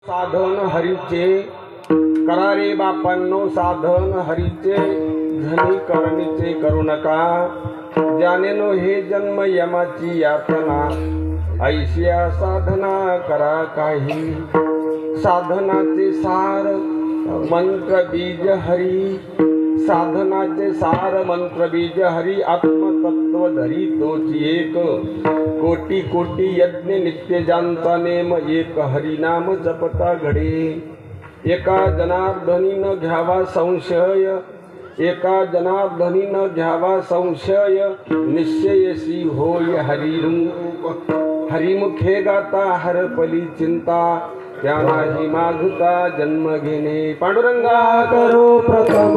साधन हरीचे करारे बापांनो, साधन हरीचे धनी करणीचे करू नका. जानेनो हे जन्म यमाची यातना, ऐशिया साधना करा काही. साधनाचे सार मंत्र बीज हरी, साधनाचे सार मंत्र बीज हरी. आत्मतत्व धरी तोची एक, कोटी कोटी यज्ञ नित्य जानता नेम एक. हरिनाम जपता घडे, एका जनार्दनी न घ्यावा संशय, एका जनार्दनी न घ्यावा संशय. निश्चयसी होय हरिरूप, हरिमुखे गाता हरपली चिंता. त्या नाही मागता जन्म घेणे. पांडुरंगा करो प्रथम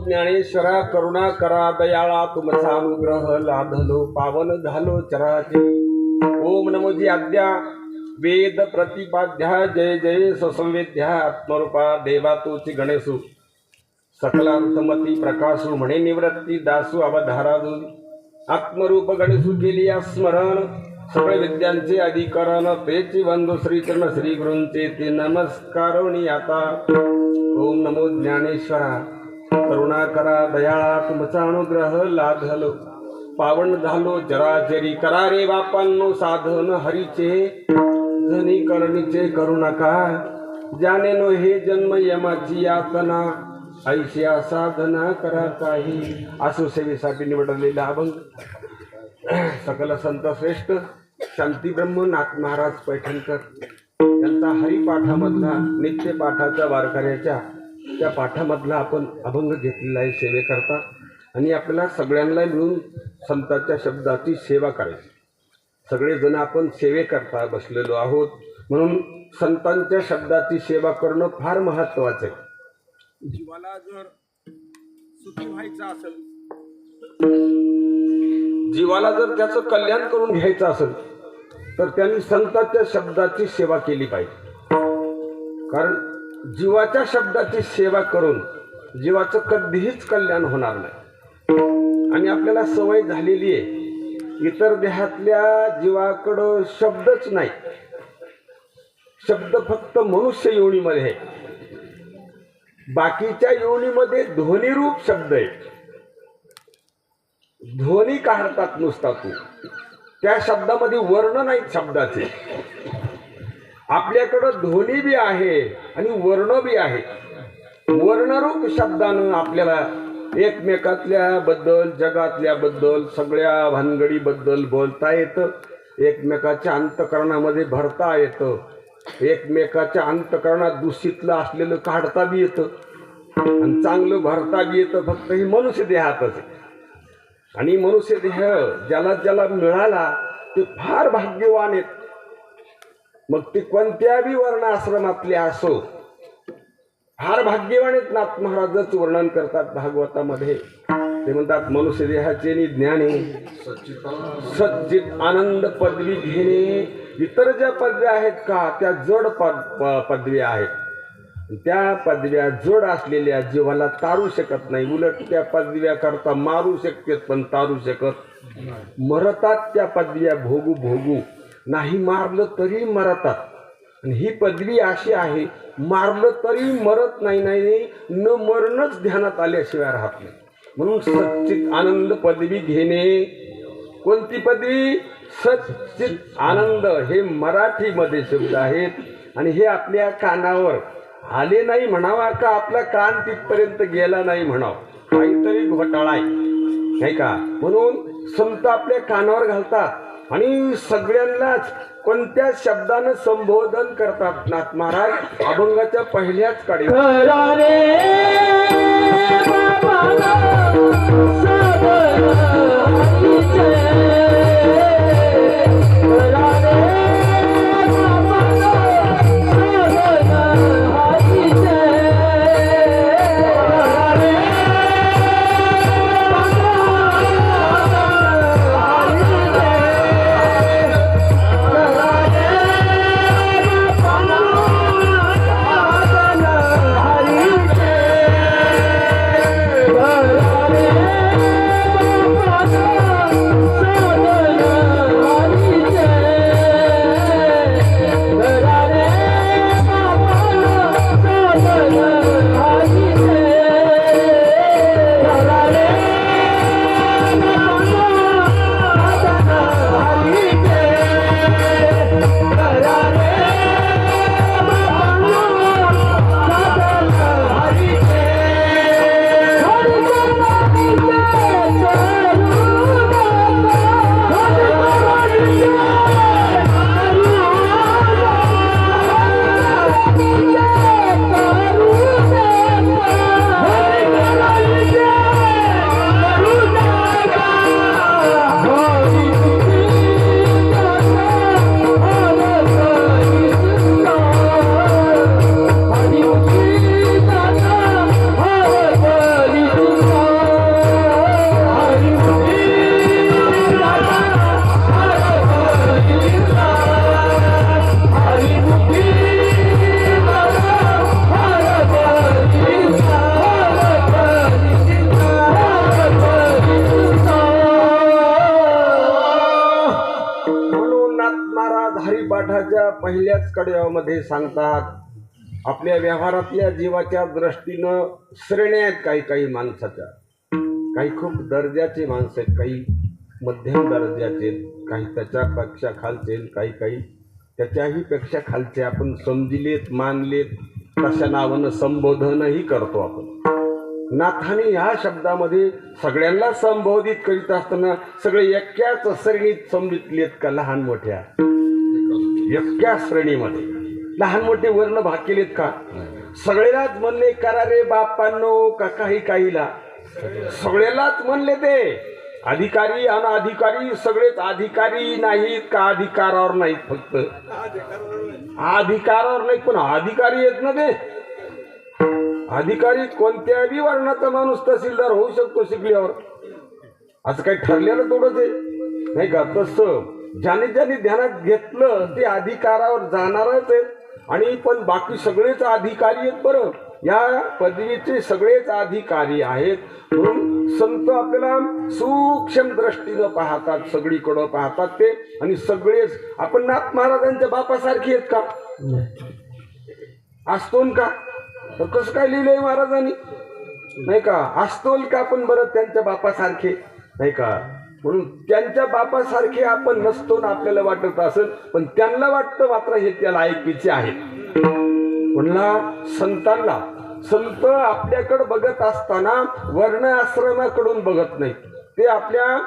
ज्ञानेश्वरा. करुणा करा दयाळा, तुमचा अनुग्रह लाधलो पावन झालो चराचे. ओम नमो जी आद्या वेद प्रतिपाद्या, जय जय ससंवेद्या आत्मरूपा. देवा तोची गणेशू सकलार्थमती प्रकाशू, म्हणे निवृत्ती दासू अवधाराजू. आत्मरूप गणेशू केली स्मरण, सगळे विद्यांचे अधिकरण. तेची बंधू श्रीचरण श्री गुरूंचे ते नमस्कारोणी आता. ओम नमो ज्ञानेश्वरा. करुणा करा दयाळा, तुमचा अनुग्रह लाधलो पावन झालो चराचरी. करा रे बापांनो साधन हरीचे, धनी करणीचे करू नका. जानेनो हे जन्म यमाची यातना, ऐशिया साधना करा काही. आसू सेवेसाठी निवडलेला अभंग सकल संत श्रेष्ठ शांती ब्रह्मनाथ महाराज पैठणकर यांचा हरिपाठामधला नित्य पाठाच्या वारकऱ्याच्या त्या पाठामधला आपण अभंग घेतलेला आहे सेवेकरता. आणि आपल्याला सगळ्यांना मिळून संतांच्या शब्दाची सेवा करायची. सगळेजण आपण सेवेकरता बसलेलो आहोत, म्हणून संतांच्या शब्दाची सेवा करणं फार महत्त्वाचं आहे. जीवाला जर सुखी व्हायचं असेल, जीवाला जर त्याचं कल्याण करून घ्यायचं असेल, तर त्यांनी संतांच्या शब्दाची सेवा केली पाहिजे. कारण जीवाच्या शब्दाची सेवा करून जीवाचं कधीच कल्याण होणार नाही. आणि आपल्याला सवय झालेली आहे, इतर देहातल्या जीवाकडं शब्दच नाही. शब्द फक्त मनुष्य योनीमध्ये आहे. बाकीच्या योनीमध्ये ध्वनिरूप शब्द आहे. ध्वनी काढतात नुसता तू, त्या शब्दामध्ये वर्ण नाहीत शब्दाचे. आपल्याकडं ध्वनी बी आहे आणि वर्ण बी आहे. वर्णरूप शब्दानं आपल्याला एकमेकातल्या बद्दल, जगातल्या बद्दल, सगळ्या भानगडीबद्दल बोलता येतं. एकमेकाच्या अंतकरणामध्ये भरता येतं. एकमेकाच्या अंतकरणात दूषितलं असलेलं काढता बी येतं आणि चांगलं भरता बी येतं. फक्त ही मनुष्य देहातच. आणि मनुष्य देह ज्याला ज्याला मिळाला ते फार भाग्यवान आहेत. मग ती कोणत्याही वर्ण आश्रमातले असो. फार भाग्यवान आहेत नाथ महाराजच वर्णन करतात भागवतामध्ये. ते म्हणतात मनुष्य देहाचे नि ज्ञाने सच्चित आनंद पदवी घेणे. इतर ज्या पदव्या आहेत का त्या जड पदव्या आहेत. त्या पदव्या जड असलेल्या जीवाला तारू शकत नाही. उलट त्या पदव्या करता मारू शकतात पण तारू शकत. मरतात त्या पदव्या भोगू भोगू. नाही मारलं तरी मरतात. आणि ही पदवी अशी आहे मारलं तरी मरत नाही. नाही न मरणच ध्यानात आल्याशिवाय राहत नाही. म्हणून सच्चित आनंद पदवी घेणे. कोणती पदवी? सच्चित आनंद. हे मराठीमध्ये शब्द आहेत आणि हे आपल्या कानावर आले नाही म्हणावा का आपला कान तिथपर्यंत गेला नाही म्हणावं. काहीतरी घोटाळा आहे नाही का. म्हणून संत आपल्या कानावर घालतात आणि सगळ्यांनाच कोणत्या शब्दानं संबोधन करतात. नाथ महाराज अभंगाच्या पहिल्याच कडे हरिपाठाच्या पहिल्याच कड्यामध्ये सांगतात. आपल्या व्यवहारातल्या जीवाच्या दृष्टीनं श्रेण्या आहेत काही काही माणसाच्या. काही खूप दर्जाचे माणसं आहेत, काही मध्यम दर्जाचे, काही त्याच्यापेक्षा खालचे, काही काही त्याच्याही पेक्षा खालचे. आपण समजिलेत मानलेत तशा नावानं संबोधनही करतो आपण. नाथाने ह्या शब्दामध्ये सगळ्यांना संबोधित करीत असताना सगळे एक्याच श्रेणीत समजलेत का? लहान मोठ्या एक्या श्रेणीमध्ये लहान मोठे वर्ण भाग केलेत का? सगळ्यालाच म्हणले करा रे बापांनो का काही काहीला सगळ्यालाच म्हणले. ते अधिकारी अनाधिकारी सगळेच अधिकारी नाहीत का? अधिकारावर नाहीत, फक्त अधिकारावर नाहीत पण अधिकारी आहेत ना. ते अधिकारी कोणत्याही वर्णाचा माणूस तहसीलदार होऊ शकतो शिकल्यावर. असं काही ठरलेलं थोडंच आहे नाही का. तसं ज्याने ज्याने ध्यानात घेतलं ते अधिकारावर जाणारच आहेत. आणि पण बाकी सगळेच अधिकारी आहेत. बरं या पदवीचे सगळेच अधिकारी आहेत. म्हणून संत आपल्याला सूक्ष्म दृष्टीनं पाहतात, सगळीकडं पाहतात ते. आणि सगळेच आपण नाथ महाराजांच्या बापासारखी आहेत का? असतोन का? तर कसं काय लिहिलंय महाराजांनी नाही का? असतोल का आपण बरं त्यांच्या बापासारखे नाही का? म्हणून त्यांच्या बापासारखे आपण नसतो ना आपल्याला वाटत असेल, पण त्यांना वाटतं मात्र हे त्याला ऐकायचे आहेत. म्हणला संतांना संत आपल्याकडे बघत असताना वर्ण आश्रमाकडून बघत नाही. ते आपल्या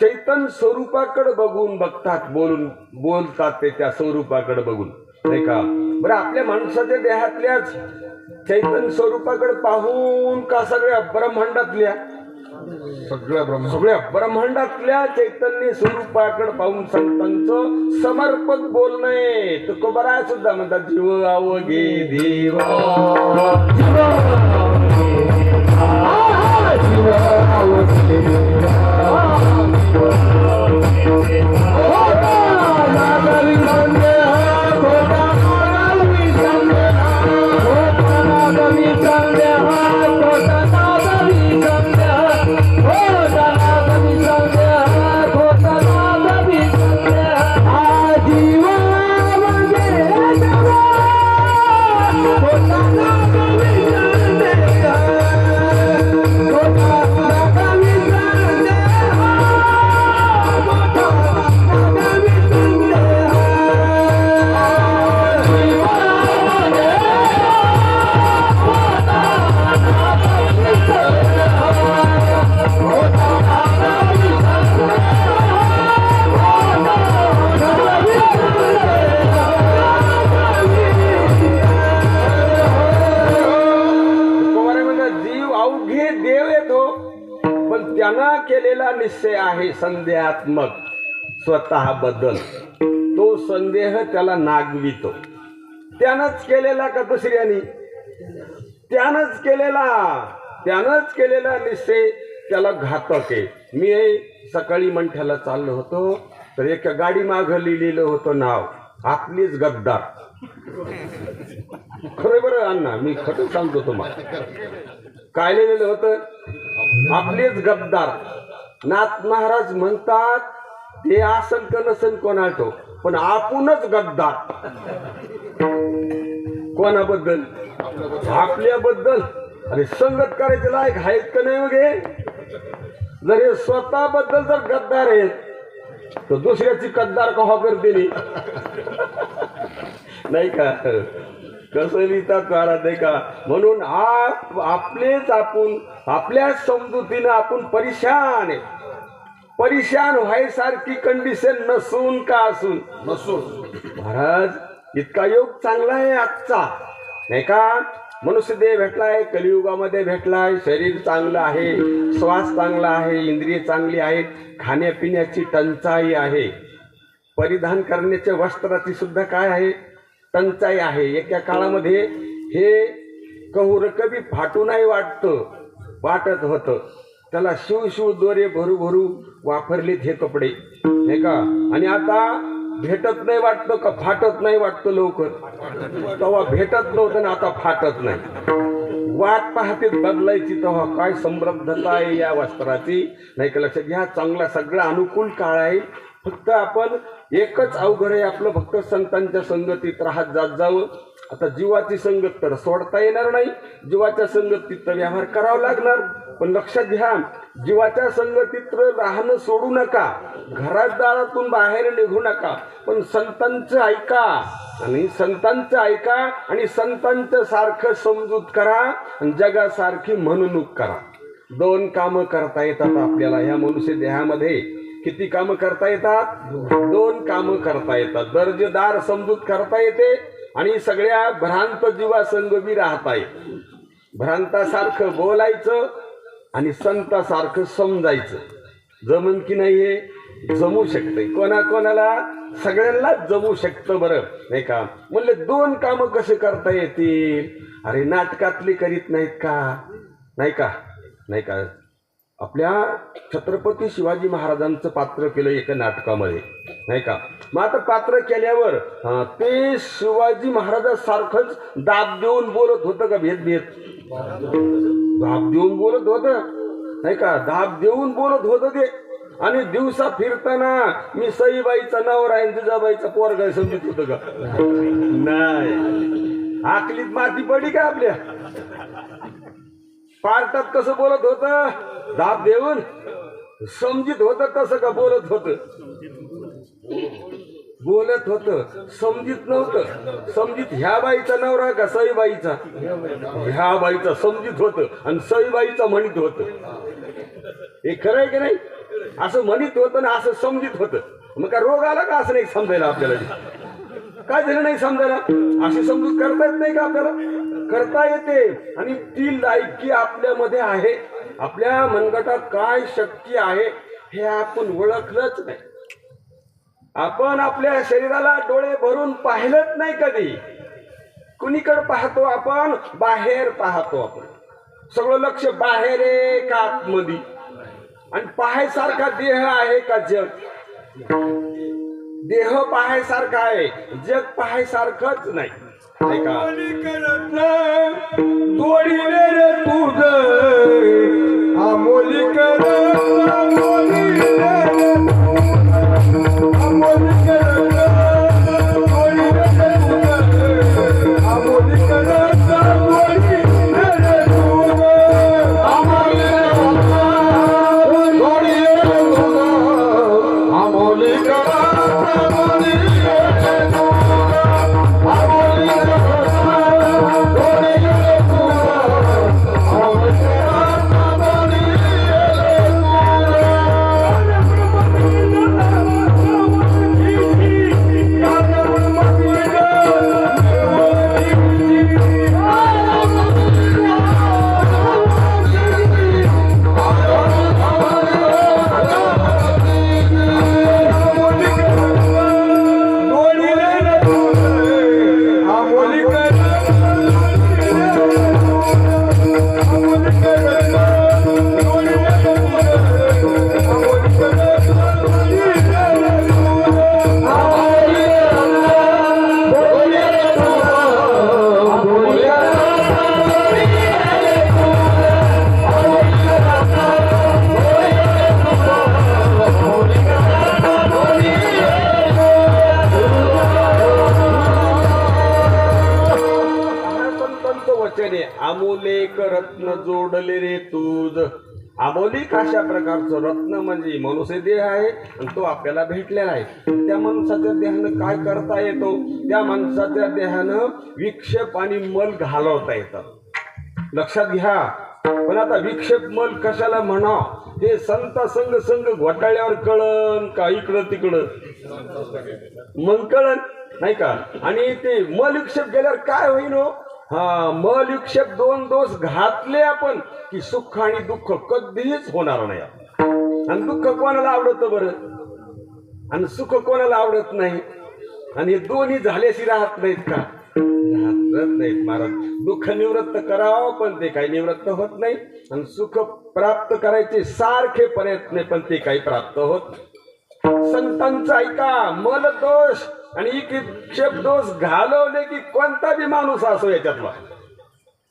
चैतन्य स्वरूपाकडे बघून बघतात, बोलतात ते त्या स्वरूपाकडे बघून नाही का. बरं आपल्या माणसाच्या देहातल्याच चैतन्य स्वरूपाकडे पाहून का सगळ्या ब्रह्मांडातल्या सगळ्या ब्रह्मांडातल्या चैतन्य स्वरूपाकडे पाहून संतांचं समर्पक बोलणं तुकोबरा सुद्धा म्हणतात जीव आवगे देवा केलेला निश्चय आहे संदेहात्मक स्वतः बद्दल तो संदेह त्याला नागवितो त्यानंच केलेला का दुसऱ्यानी त्यानंच केलेला निश्चय त्याला घातक आहे मी सकाळी मंठ्याला चाललो होतो तर एका गाडी मागं लिहिलेलं होतं नाव आपलीच गद्दार खरं बरं अण्णा मी खरं सांगतो तुम्हाला काय लिहिलेलं होतं आपलेच गद्दार नाथ महाराज म्हणतात ते आसन का नसन कोणाटो पण आपणच गद्दार कोणाबद्दल आपल्याबद्दल अरे संगत करायचे लायक आहेत का नाही वगे जर हे स्वतःबद्दल जर गद्दार आहेत तर दुसऱ्याची गद्दार कहा करते नाही का कसं लिहितात महाराज नाही का म्हणून आपलेच आपण आपल्या समजुतीनं आपण परेशान व्हायसारखी कंडिशन नसून का असून महाराज इतका योग चांगला आहे आजचा नाही का मनुष्य देह भेटलाय कलियुगामध्ये भेटलाय शरीर चांगलं आहे श्वास चांगला आहे इंद्रिय चांगली आहेत खाण्यापिण्याची टंचाई आहे परिधान करण्याच्या वस्त्राची सुद्धा काय आहे टंचाई आहे एका काळामध्ये हे कहूर कधी फाटू नाही वाटत होतं त्याला शिव दोरे भरू वापरलेत हे कपडे नाही का आणि आता भेटत नाही वाटतं का फाटत नाही वाटतं लवकर तेव्हा भेटत नव्हतं ना आता फाटत नाही वाट पाहते बदलायची तेव्हा काय समृद्धता आहे या वस्त्राची नाही का लक्षात घ्या चांगला सगळा अनुकूल काळ आहे फक्त आपण एकच अवघड आहे आपलं फक्त संतांच्या संगतीत राहत जात जावं आता जीवाची संगत तर सोडता येणार नाही जीवाच्या संगतीत तर व्यवहार करावा लागणार पण लक्षात घ्या जीवाच्या संगतीत राहणं सोडू नका घरात दारातून बाहेर निघू नका पण संतांचं ऐका आणि संतांचं सारखं समजूत करा आणि जगासारखी म्हणणूक करा दोन कामं करता येतात आपल्याला ह्या मनुष्य देहामध्ये किती कामं करता येतात दोन कामं करता येतात दर्जेदार समजूत करता येते आणि सगळ्या भ्रांत जीवासंगमी राहता येते भ्रांतासारखं बोलायचं आणि संतासारखं समजायचं जमन की नाही हे जमू शकते कोणाला सगळ्यांनाच जमू शकतं बरं नाही का म्हणले दोन कामं कसे करता येतील अरे नाटकातली करीत नाहीत का नाही का आपल्या छत्रपती शिवाजी महाराजांचं पात्र केलं एका नाटकामध्ये नाही का मग आता पात्र केल्यावर ते शिवाजी महाराजांसारखंच दाब देऊन बोलत होतं का भेद दाब देऊन बोलत होतं नाही का दाब देऊन बोलत होतं ते आणि दिवसा फिरताना मी सईबाईचा नवरा आहे जिजाबाईचा पोरगा समजत होतं का नाही आकलीत माती पडी का आपल्या पार्टात कसं बोलत होतं दाब देऊन समजित होतं तसं का बोलत होतं समजित नव्हतं समजित ह्या बाईचा नवरा का सईबाईचा ह्या बाईचा समजित होतं आणि सईबाईचा म्हणत होतं हे खरं आहे की नाही असं म्हणत होतं ना असं समजित होतं मग का रोग आला का असं नाही समजायला आपल्याला काय झालं नाही समजायला अशी समजूत करता येत नाही का आपल्याला करता येते आणि ती लायकी आपल्यामध्ये आहे आपल्या मनगटात काय शक्ती आहे हे आपण ओळखलंच नाही. आपण आपल्या शरीराला डोळे भरून पाहिलंच नाही कधी. कुणीकडे पाहतो आपण? बाहेर पाहतो. आपण सगळं लक्ष बाहेर आहे का आतमध्ये? आणि पाहायसारखा देह आहे का जग? देह पाहायसारखा आहे, जग पाहायसारखंच नाही. ऐका, जोडीले रे तुझ आमोली कर, आमोलेक रत्न जोडले रे तुझ. आमोलिक अशा प्रकारचं रत्न म्हणजे मनुष्य देह आहे आणि तो आपल्याला भेटलेला आहे. त्या माणसाच्या देहानं काय करता येतो? त्या माणसाच्या देहानं विक्षेप आणि मल घालवता येतं. लक्षात घ्या. पण आता विक्षेप मल कशाला म्हणा ते संत संग संग घोटाळ्यावर कळन का इकडं तिकडं मग कळन नाही का? आणि ते मल विक्षेप गेल्यावर काय होईन? हा, मल विक्षेप दोन दोष घातले आपण की सुख आणि दुःख कधीच होणार नाही. आणि दुःख कोणाला आवडतं बरं? आणि सुख कोणाला आवडत नाही? आणि हे दोन्ही झाल्याशी राहत नाहीत का? राहत नाहीत महाराज. दुःख निवृत्त करावं पण ते काही निवृत्त होत नाही. आणि सुख प्राप्त करायचे सारखे प्रयत्न पण ते काही प्राप्त होत नाही. संतांचा ऐका, मल दोष आणि विक्षेप दोष घालवले की कोणता बी माणूस असो याच्यातला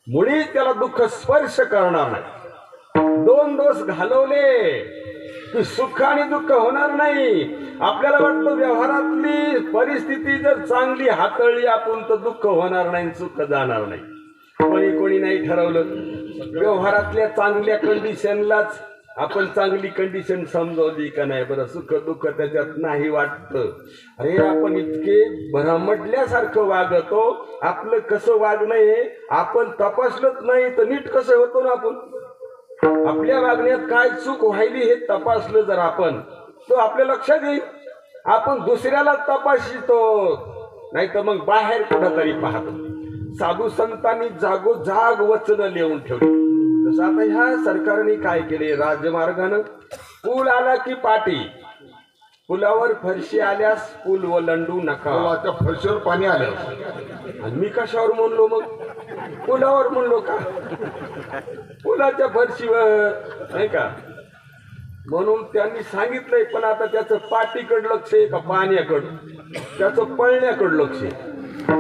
मुळीच त्याला दुःख स्पर्श करणार नाही. दोन दोष घालवले की सुख आणि दुःख होणार नाही. आपल्याला वाटतं व्यवहारातली परिस्थिती जर चांगली हाताळली आपण तर दुःख होणार नाही, सुख जाणार नाही. कोणी नाही ठरवलं व्यवहारातल्या चांगल्या कंडिशनलाच आपण चांगली कंडिशन समजवली का नाही बरं? सुख दुःख त्याच्यात नाही वाटतं. अरे आपण इतके भरमटल्यासारखं वागतो. आपलं कसं वागणं हे आपण तपासलंच नाही तर नीट कसं होतो ना? आपण आपल्या वागण्यात काय चूक व्हायली हे तपासलं जर आपण तो आपल्या लक्षात येईल. आपण दुसऱ्याला तपासितो नाही तर मग बाहेर कुठंतरी पाहतो. साधू संतांनी जागोजाग वचनं लिहून ठेवली. तसं आता ह्या सरकारने काय केले? राजमार्गानं पूल आला की पाटी, पुलावर फरशी आल्यास पूल ओलांडू नका. फरशीवर पाणी आलं आणि मी कशावर म्हणलो? मग पुलावर म्हणलो का? पुलाच्या फरशीवर नाही का? म्हणून त्यांनी सांगितलंय. पण आता त्याचं पाटीकडं लक्ष आहे का पाण्याकडं? त्याचं पळण्याकडं लक्ष आहे.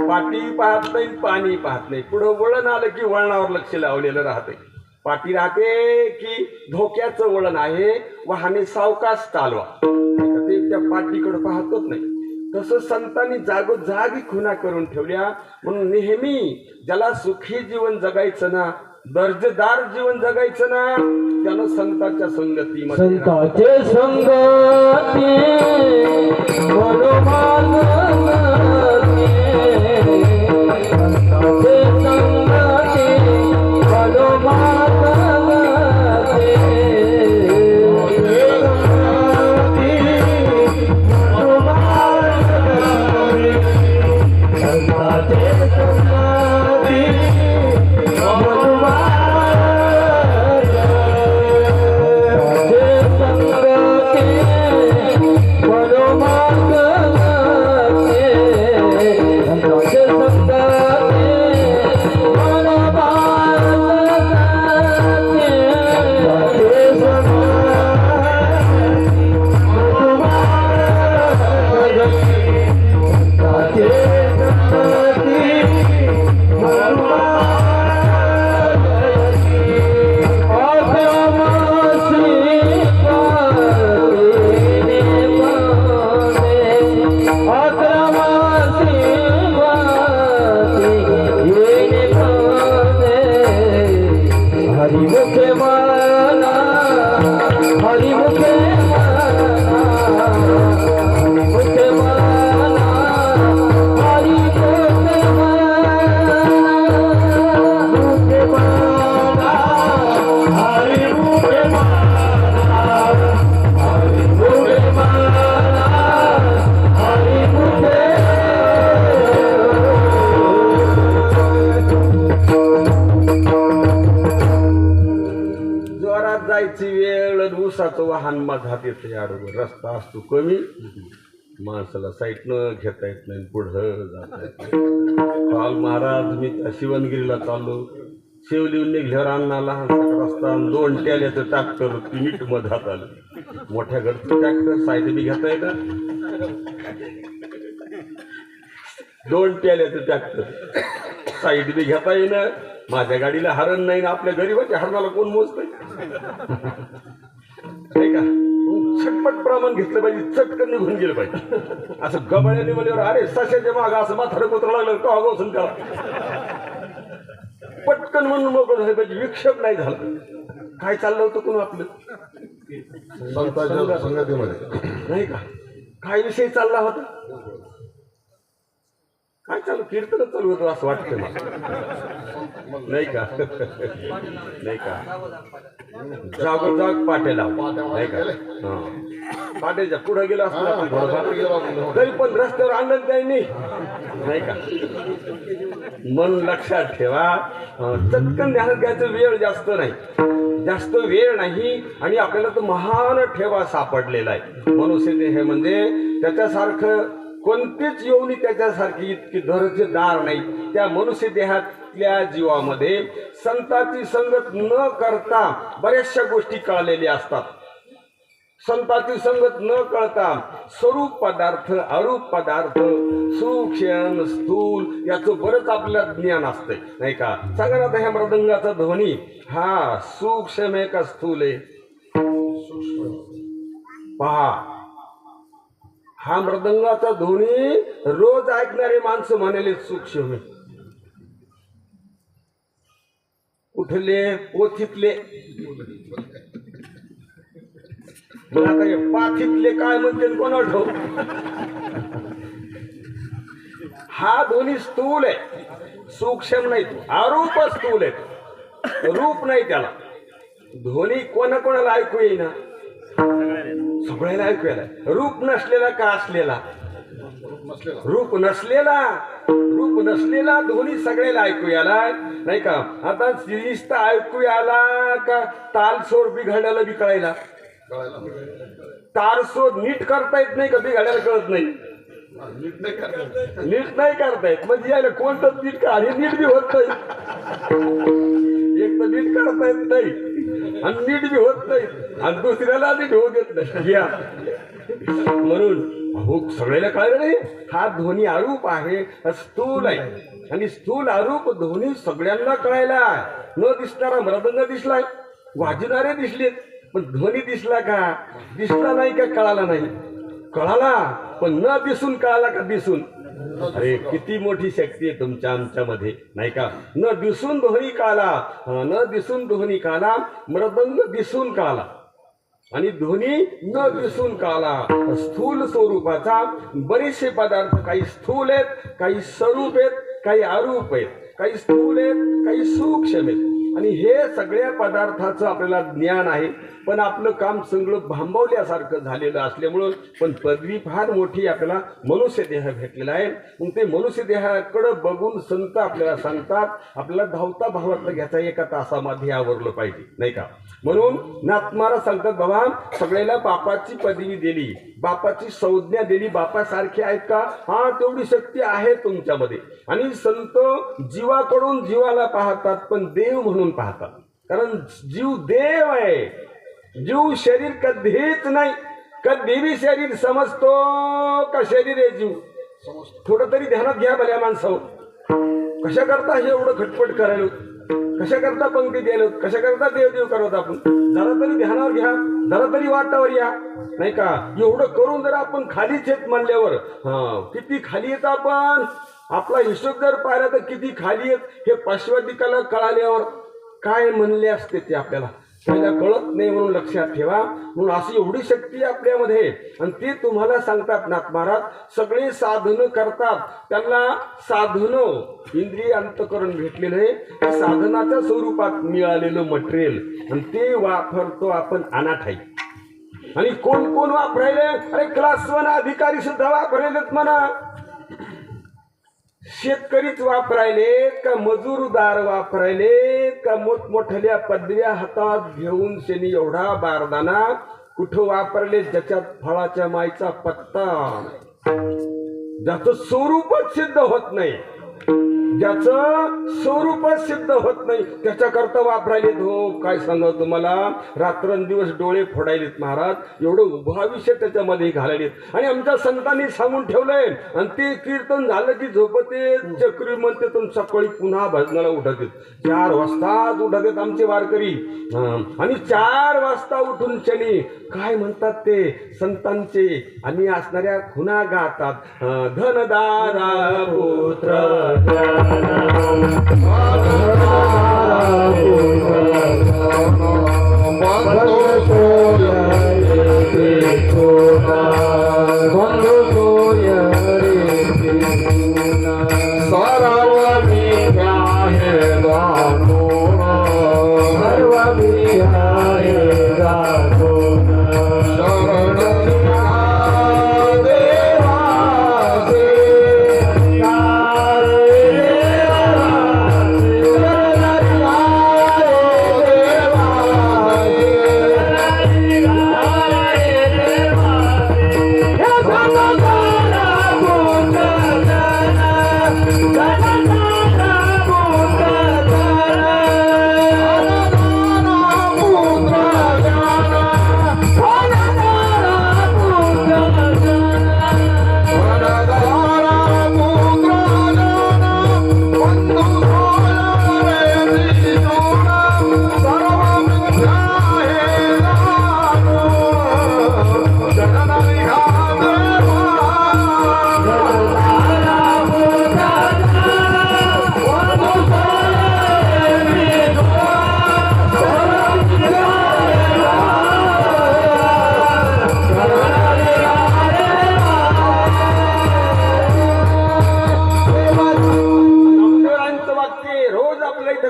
पाटी पाहत नाही, पाणी पाहत नाही. पुढं वळण आलं की वळणावर लक्ष लावलेलं राहते. पाटी राहते की धोक्याचं वळण आहे, वाहने सावकाश चालवा, ते त्या पाटीकडे पाहतच नाही. तसं संतांनी जागोजागी खुणा करून ठेवल्या. म्हणून नेहमी ज्याला सुखी जीवन जगायचं ना, दर्जेदार जीवन जगायचं ना, त्यानं संतांच्या संगतीमध्ये संतांचे संगती जायची वेळ ऊसाचं वाहन माझ्यात येते आडवर रस्ता असतो कमी माणसाला साईडनं घेता येत नाही पुढं जाता येत नाही. काल महाराज मी त्या शिवणगिरीला चाललो शिवलिहून निघल्यावर अण्णा लहानसा रस्ता 2 ट्रॅक्टरचं ट्रॅक्टर नीट मधात आलं मोठ्या घरचं ट्रॅक्टर साईड बी घेता येतं 2 ट्रॅक्टरचं ट्रॅक्टर साईड बी घेता येईना माझ्या गाडीला हरण नाही ना आपल्या गरीबाच्या हरणाला कोण मोजतंय नाही का छटपट प्रमाण घेतलं पाहिजे चटकन निघून गेलं पाहिजे असं गबाळ्याने म्हणल्यावर अरे सशाच्या माग असं माथार कोत्र लागलं का गोसून का पटकन म्हणून मोकळं झालं पाहिजे विक्षेप नाही झाला काय चाललं होतं कोण आपलं संगतीमध्ये नाही का काय विषय चालला होता काय चालू कीर्तन चालू होतं असं वाटतं मला नाही का नाही का जागोजाग पाट्या लाव नाही का पाट्याच्या पुढे गेला असतो तरी पण रस्त्यावर आनंद द्यायनी नाही का म्हणून लक्षात ठेवा चटकन ध्यानात घ्यायचं वेळ जास्त वेळ नाही आणि आपल्याला तर महान ठेवा सापडलेला आहे मनुष्य हे म्हणजे त्याच्यासारखं कोणतीच योनी त्याच्यासारखी इतकी दर्जेदार नाही त्या मनुष्य देहातल्या जीवामध्ये संतांची संगत न करता बऱ्याचशा गोष्टी कळलेल्या असतात संतांची संगत न कळता स्वरूप पदार्थ अरूप पदार्थ सूक्ष्म स्थूल याचं बरंच आपल्याला ज्ञान असतंय नाही का सांगा ना ह्या मृदंगाचा ध्वनी हा सूक्ष्म आहे का स्थूल आहे पहा हा मृदंगाचा ध्वनी रोज ऐकणारे माणसं म्हणाले सूक्ष्म कुठले पोथीतले मला काय पाथीतले काय म्हणते कोणा ठाऊ हा ध्वनी स्थूल आहे सूक्ष्म नाही अरूप स्थूल आहे रूप नाही त्याला ध्वनी कोणाकोणाला ऐकू येईना सगळ्याला ऐकूयाला रूप नसलेला का असलेला रूप नसलेला ध्वनी सगळ्याला ऐकू याला नाही का आता नुसतं ऐकू याला का तालसोर बिघाड्याला बी कळायला तारसोर नीट करता येत नाही का बिघाड्याला कळत नाही नीट नाही करता येत म्हणजे याला कोणतंच नीट का हे नीट बी होत नाही एक तर नीट करता येत नाही आणि नीट बी होत नाही आणि दुसऱ्याला नीट होऊ देत नाही या म्हणून हो सगळ्याला कळलं नाही हा ध्वनी अरूप आहे स्थूल आहे आणि स्थूल अरूप ध्वनी सगळ्यांना कळायला न दिसणारा मृदंग दिसलाय वाजणारे दिसलेत पण ध्वनी दिसला का दिसला नाही का कळाला नाही कळाला पण न दिसून कळाला का दिसून अरे किती मोठी शक्ती आहे तुमच्या आमच्यामध्ये नाही का न दिसून ध्वनी कळाला न दिसून ध्वनी कळाला मृदंग दिसून कळाला आणि ध्वनी न दिसून कळाला स्थूल स्वरूपाचा बरेचसे पदार्थ काही स्थूल आहेत काही स्वरूप आहेत काही अरूप आहेत काही स्थूल आहेत काही सूक्ष्म आहेत आणि हे सगळ्या पदार्थाचं आपल्याला ज्ञान आहे, पण आपलं काम सगळं भांबवल्यासारखं झालेलं असल्यामुळं पण पदवी फार मोठी आपल्याला मनुष्य देह भेटलेला आहे. मग ते मनुष्य देहाकडे बघून संत आपल्याला सांगतात आपल्याला धावता भावातलं घ्यायचा एका तासामध्ये आवरलं पाहिजे, नाही का. म्हणून नाथ महाराज सांगतात बाबा सगळ्याला बापाची पदवी दिली, बापाची संज्ञा दिली, बापासारखे आहेत का, हा तेवढी शक्ती आहे तुमच्यामध्ये. आणि संत जीवाकडून जीवाला पाहतात पण देव म्हणून पाहतात, कारण जीव देव आहे. जीव शरीर कधीच नाही, कधी बी शरीर समजतो का शरीर आहे जीव, थोडं तरी ध्यानात घ्या भल्या माणसावर. कशा करता हे एवढं खटपट करायला, कशा करता पंक्ती द्यायला, कशा करता देव करत आपण, जरा तरी ध्यानावर घ्या, जरा तरी वाटावर या, नाही का. एवढं करून जर आपण खालीच येत म्हणल्यावर किती खाली येत आपण, आपला हिशोब जर पाहिला तर किती खाली येत हे पार्श्वदिकाला कळाल्यावर काय म्हणले असते ते आपल्याला पहिला कळत नाही. म्हणून लक्षात ठेवा. म्हणून अशी एवढी शक्ती आपल्यामध्ये आणि ते तुम्हाला सांगतात नाथ महाराज. सगळे साधनं करतात, त्यांना साधनं इंद्रिय अंतकरण भेटलेलं आहे, ते साधनाच्या स्वरूपात मिळालेलं मटेरियल आणि ते वापरतो आपण अनाठाई. आणि कोण कोण वापरायले, अरे क्लास 1 अधिकारी सुद्धा वापरायलेत म्हणा. शेतकरीच वापरायले का मजूरदार वापरायले का मोठमोठ्या पदव्या हातात घेऊन शेनी एवढा बारदाना कुठं वापरले ज्याच्यात फळाच्या माईचा पत्ता, ज्याचं स्वरूपच सिद्ध होत नाही, ज्याचं स्वरूपच सिद्ध होत नाही त्याच्याकरता वापरायलेत. हो काय सांगा तुम्हाला, रात्रंदिवस डोळे फोडायलेत महाराज, एवढं उभा विषय त्याच्यामध्ये घालायलेत. आणि आमच्या संतांनी सांगून ठेवलंय आणि ते कीर्तन झालं की झोपते चक्री म्हणते तर सकाळी पुन्हा भजनाला उठत येत. 4 वाजताच उठत येत आमचे वारकरी. आणि 4 वाजता उठून शनी काय म्हणतात ते संतांचे आणि असणाऱ्या खुणा गातात. धनदारा पुत्र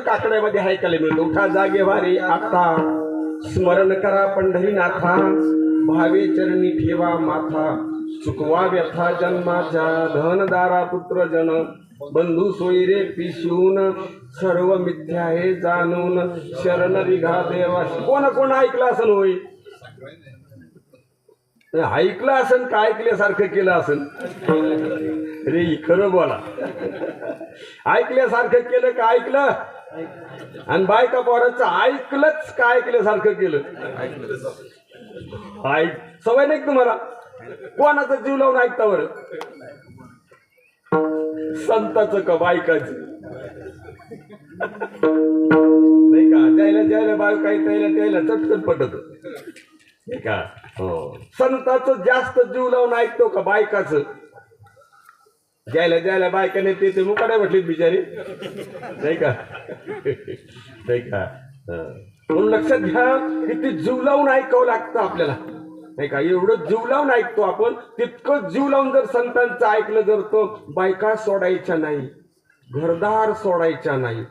काकड्यामध्ये ऐकायला मिळतं. उठा जागे वारे आता, स्मरण करा पंढरीनाथा, भावे चरणी ठेवा माथा, चुकवा व्यथा जन्माच्या, धनदारा पुत्र जन, बंधू सोयरे पिशून, सर्व मिथ्या हे जाणून, शरण रिघा देवा. कोण ऐकलं असं होई, ऐकलं असन का ऐकल्यासारखं केलं असन रे, खरं बोला. ऐकल्यासारखं केलं का ऐकलं, आणि बायका पोराचं ऐकलंच का ऐकल्यासारखं केलं. सवय नाही तुम्हाला, कोणाचा जीव लावून ऐकता बरं, संताचं का बायकाचं, नाही का. द्यायला बायका त्याला चटकन पटत, नाही का. हो, संताचं जास्त जीव लावून ऐकतो का बायकाचं. द्यायला बायकाने ते मुकाड्या म्हटलीत बिचारी, नाही का, नाही का. म्हणून लक्षात घ्या किती जीव लावून ऐकावं लागतं आपल्याला, नाही का. एवढं जीव लावून ऐकतो आपण, तितकं जीव लावून जर संतांचं ऐकलं, जर तो बायका सोडायच्या नाही, घरदार सोडायच्या नाही,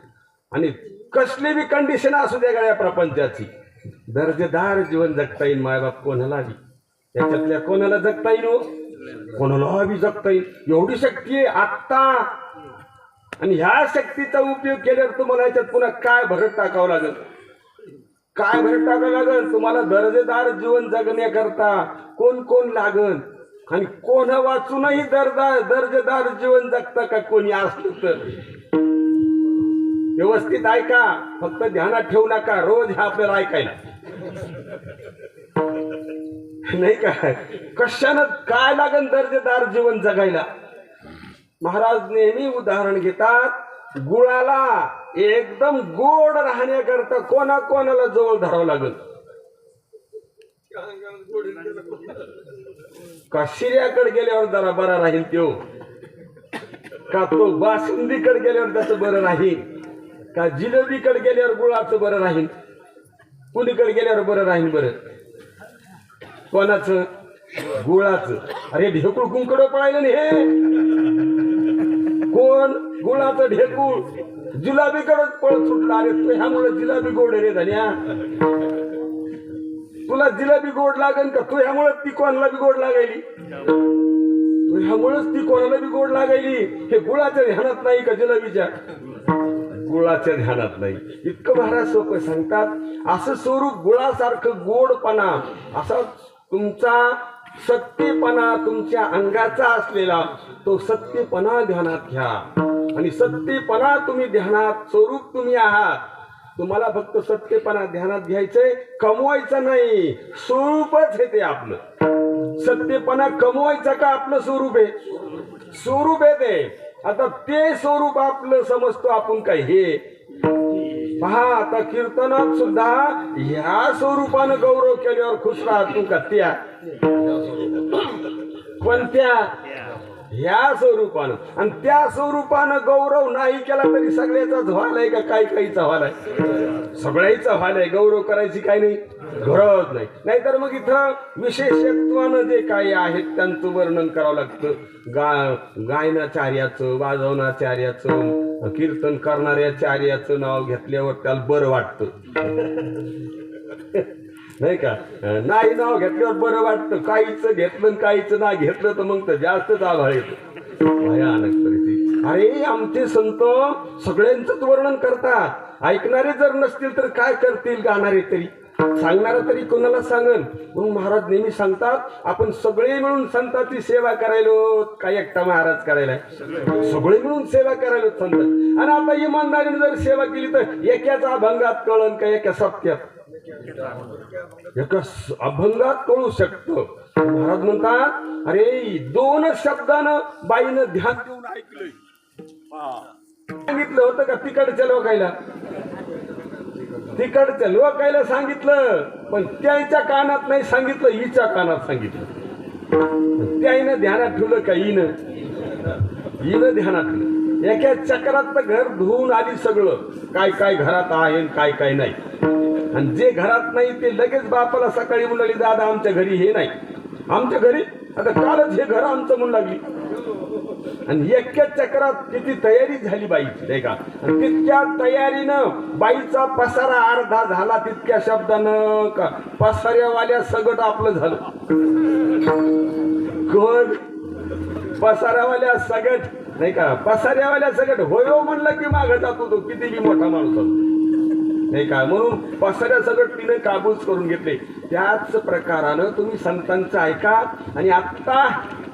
आणि कसली बी कंडिशन असू द्या गळ्या प्रपंचाची, दर्जेदार जीवन जगता येईल मायबाप कोणाला बी, त्याच्यातल्या कोणाला जगता येईल हो? कोणाला बी जगता येईल एवढी शक्ती आहे आत्ता. आणि ह्या शक्तीचा उपयोग केल्यावर तुम्हाला याच्यात पुन्हा काय भरत टाकावं लागेल, काय भरत टाकावं लागेल तुम्हाला? दर्जेदार जीवन जगण्याकरता कोण कोण लागल आणि कोण वाचूनही दर्जेदार जीवन जगता का कोणी असलं तर? व्यवस्थित ऐका, फक्त ध्यानात ठेवू नका, रोज हे आपल्याला ऐकायला नाही का? कशानं काय लागन दर्जेदार जीवन जगायला? महाराज नेहमी उदाहरण घेतात, गुळाला एकदम गोड राहण्याकरता कोणाला जवळ धरावं लागल? का शिर्याकडे गेल्यावर जरा बरा राहील तो, का तो बासुंदीकडे गेल्यावर त्याचं बरं राहील, का जिलेबीकडे गेल्यावर गुळाचं बरं राहील? कुणीकडे गेल्यावर बरं राहील? बरं कोणाचं? गुळाचं. अरे ढेकूळ कुंकड पळायला नाही हे कोण? गुळाचं ढेकूळ जिलाबीकडेच पळत सुटला. अरे तू ह्यामुळे जिलाबी गोड रे धन्या, तुला जिलाबी गोड लागेल का? तू ह्यामुळे ती कोणाला बी गोड लागायली, तू ह्यामुळेच ती कोणाला बी गोड लागायली. हे गुळाच्या ध्यानात नाही का? जिलाबीच्या गुळाच्या ध्यानात नाही. इतकं महाराज सोपं सांगतात. असं स्वरूप गुळासारखं गोडपणा, असा तुमचा सत्यपणा तुमच्या अंगाचा असलेला तो सत्यपणा ध्यानात घ्या. आणि सत्यपणा तुम्ही ध्यानात, स्वरूप तुम्ही आहात. तुम्हाला फक्त सत्यपणा ध्यानात घ्यायचंय, कमवायचं नाही. स्वरूपच हे ते आपलं. सत्यपणा कमवायचा का? आपलं स्वरूप आहे, स्वरूप आहे ते. आता ते स्वरूप आपलं समजतो आपण काय? हे पहा, आता कीर्तनात सुद्धा ह्या स्वरूपानं गौरव केल्यावर खुश राहतो का? त्या कोणत्या? ह्या स्वरूपानं. आणि त्या स्वरूपानं गौरव नाही केला तरी सगळ्याचाच व्हालाय का? काहीचा व्हालाय, सगळ्याचा व्हालाय. गौरव करायची काही नाही, गरज नाही. नाहीतर मग इथं विशेषत्वानं जे काही आहेत त्यांचं वर्णन करावं लागतं. गायनाचार्याचं, वाजवणाचार्याचं, कीर्तन करणाऱ्याचार्याचं नाव घेतल्यावर त्याला बरं वाटतं नाही का? नाही नाव घेतल्यावर बरं वाटतं. काहीच घेतलं काहीच नाही घेतलं तर मग तर जास्तच आभाळ येतो. भयानक परिस्थिती. अरे आमचे संत सगळ्यांचंच वर्णन करतात. ऐकणारे जर नसतील तर काय करतील? गाणारे तरी, सांगणारा तरी कोणाला सांगन? म्हणून महाराज नेहमी सांगतात, आपण सगळे मिळून संतांची सेवा करायलो. काय एकटा महाराज करायला? सगळे मिळून सेवा करायलो संत. आणि आता इमानदारीने जर सेवा केली तर एकाचा अभंगात कळन का एका सत्यात? एका अभंगात कळू शकतं. महाराज म्हणतात, अरे 2 शब्दानं बाईनं ध्यान देऊन ऐकलंय. सांगितलं होतं का तिकडच्या लोकायला? तिकडच्या लोकायला सांगितलं, पण त्याच्या कानात नाही सांगितलं, हिच्या कानात सांगितलं. त्याईनं ध्यानात ठेवलं का? हिनं ध्यानात ठेवलं. एका चक्रात तर घर धुवून आली सगळं, काय काय घरात आहे काय काय नाही. आणि जे घरात नाही ते लगेच बापाला सकाळी म्हणाली, दादा आमच्या घरी हे नाही, आमच्या घरी आता कालच हे घर आमचं म्हणू लागली. आणि एका चक्रात किती तयारी झाली बाईची नाही का? आणि तितक्या तयारीनं बाईचा पसारा अर्धा झाला. तितक्या शब्दानं का पसाऱ्यावाल्या सगळं आपलं झालं. कोण? पसाऱ्यावाल्या सगट नाही का? पसाऱ्यावाल्या सगट होयो म्हणलं की मागं जातो तो, किती बी मोठा माणूस नाही का? म्हणून पसाऱ्या सगळं तिने काबूज करून घेतले. त्याच प्रकारानं तुम्ही संतांचं ऐका. आणि आत्ता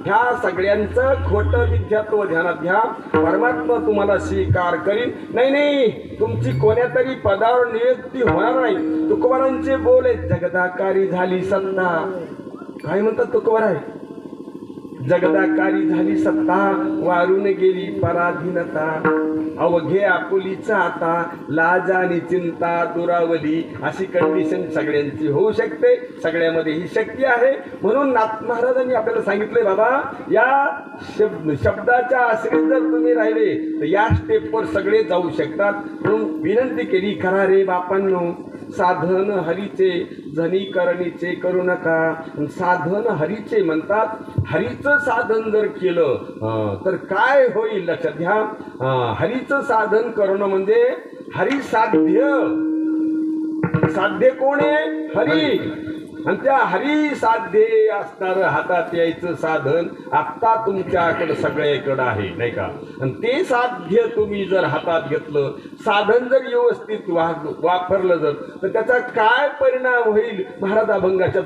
ह्या सगळ्यांचं खोटं विद्यात्व ध्यानात घ्या. परमात्मा तुम्हाला स्वीकार करीन. नाही, तुमची कोण्या तरी पदावर नियुक्ती होणार नाही. तुकोबारांचे बोल आहेत, जगदाकारी झाली सत्ता. काय म्हणतात तुकोबार आहे? जगदाकारी झाली सत्ता, वारून गेली पराधीनता. अवघे आपुलीचा आता, लाज आणि चिंता दुरावली. अशी कंडिशन सगळ्यांची होऊ शकते. सगळ्यामध्ये ही शक्ती आहे. म्हणून नाथ महाराजांनी आपल्याला सांगितलंय, बाबा या शब्दाच्या आश्रित जर तुम्ही राहिले तर या स्टेपवर सगळे जाऊ शकतात. म्हणून विनंती केली, करा रे बापांनो साधन हरीचे, जनी करणीचे करू नका. साधन हरीचे म्हणतात. हरीचं साधन जर केलं तर काय होईल लक्षात घ्या. हरीचं साधन करणं म्हणजे हरी साध्य. साध्य कोण आहे? हरी. आणि त्या हरी साध्य असणार हातात यायचं साधन आत्ता तुमच्याकडे सगळ्याकडे आहे, नाही का? आणि ते साध्य तुम्ही जर हातात घेतलं, साधन जर व्यवस्थित वापरलं जर, तर त्याचा काय परिणाम होईल? महाराज अभंगाच्या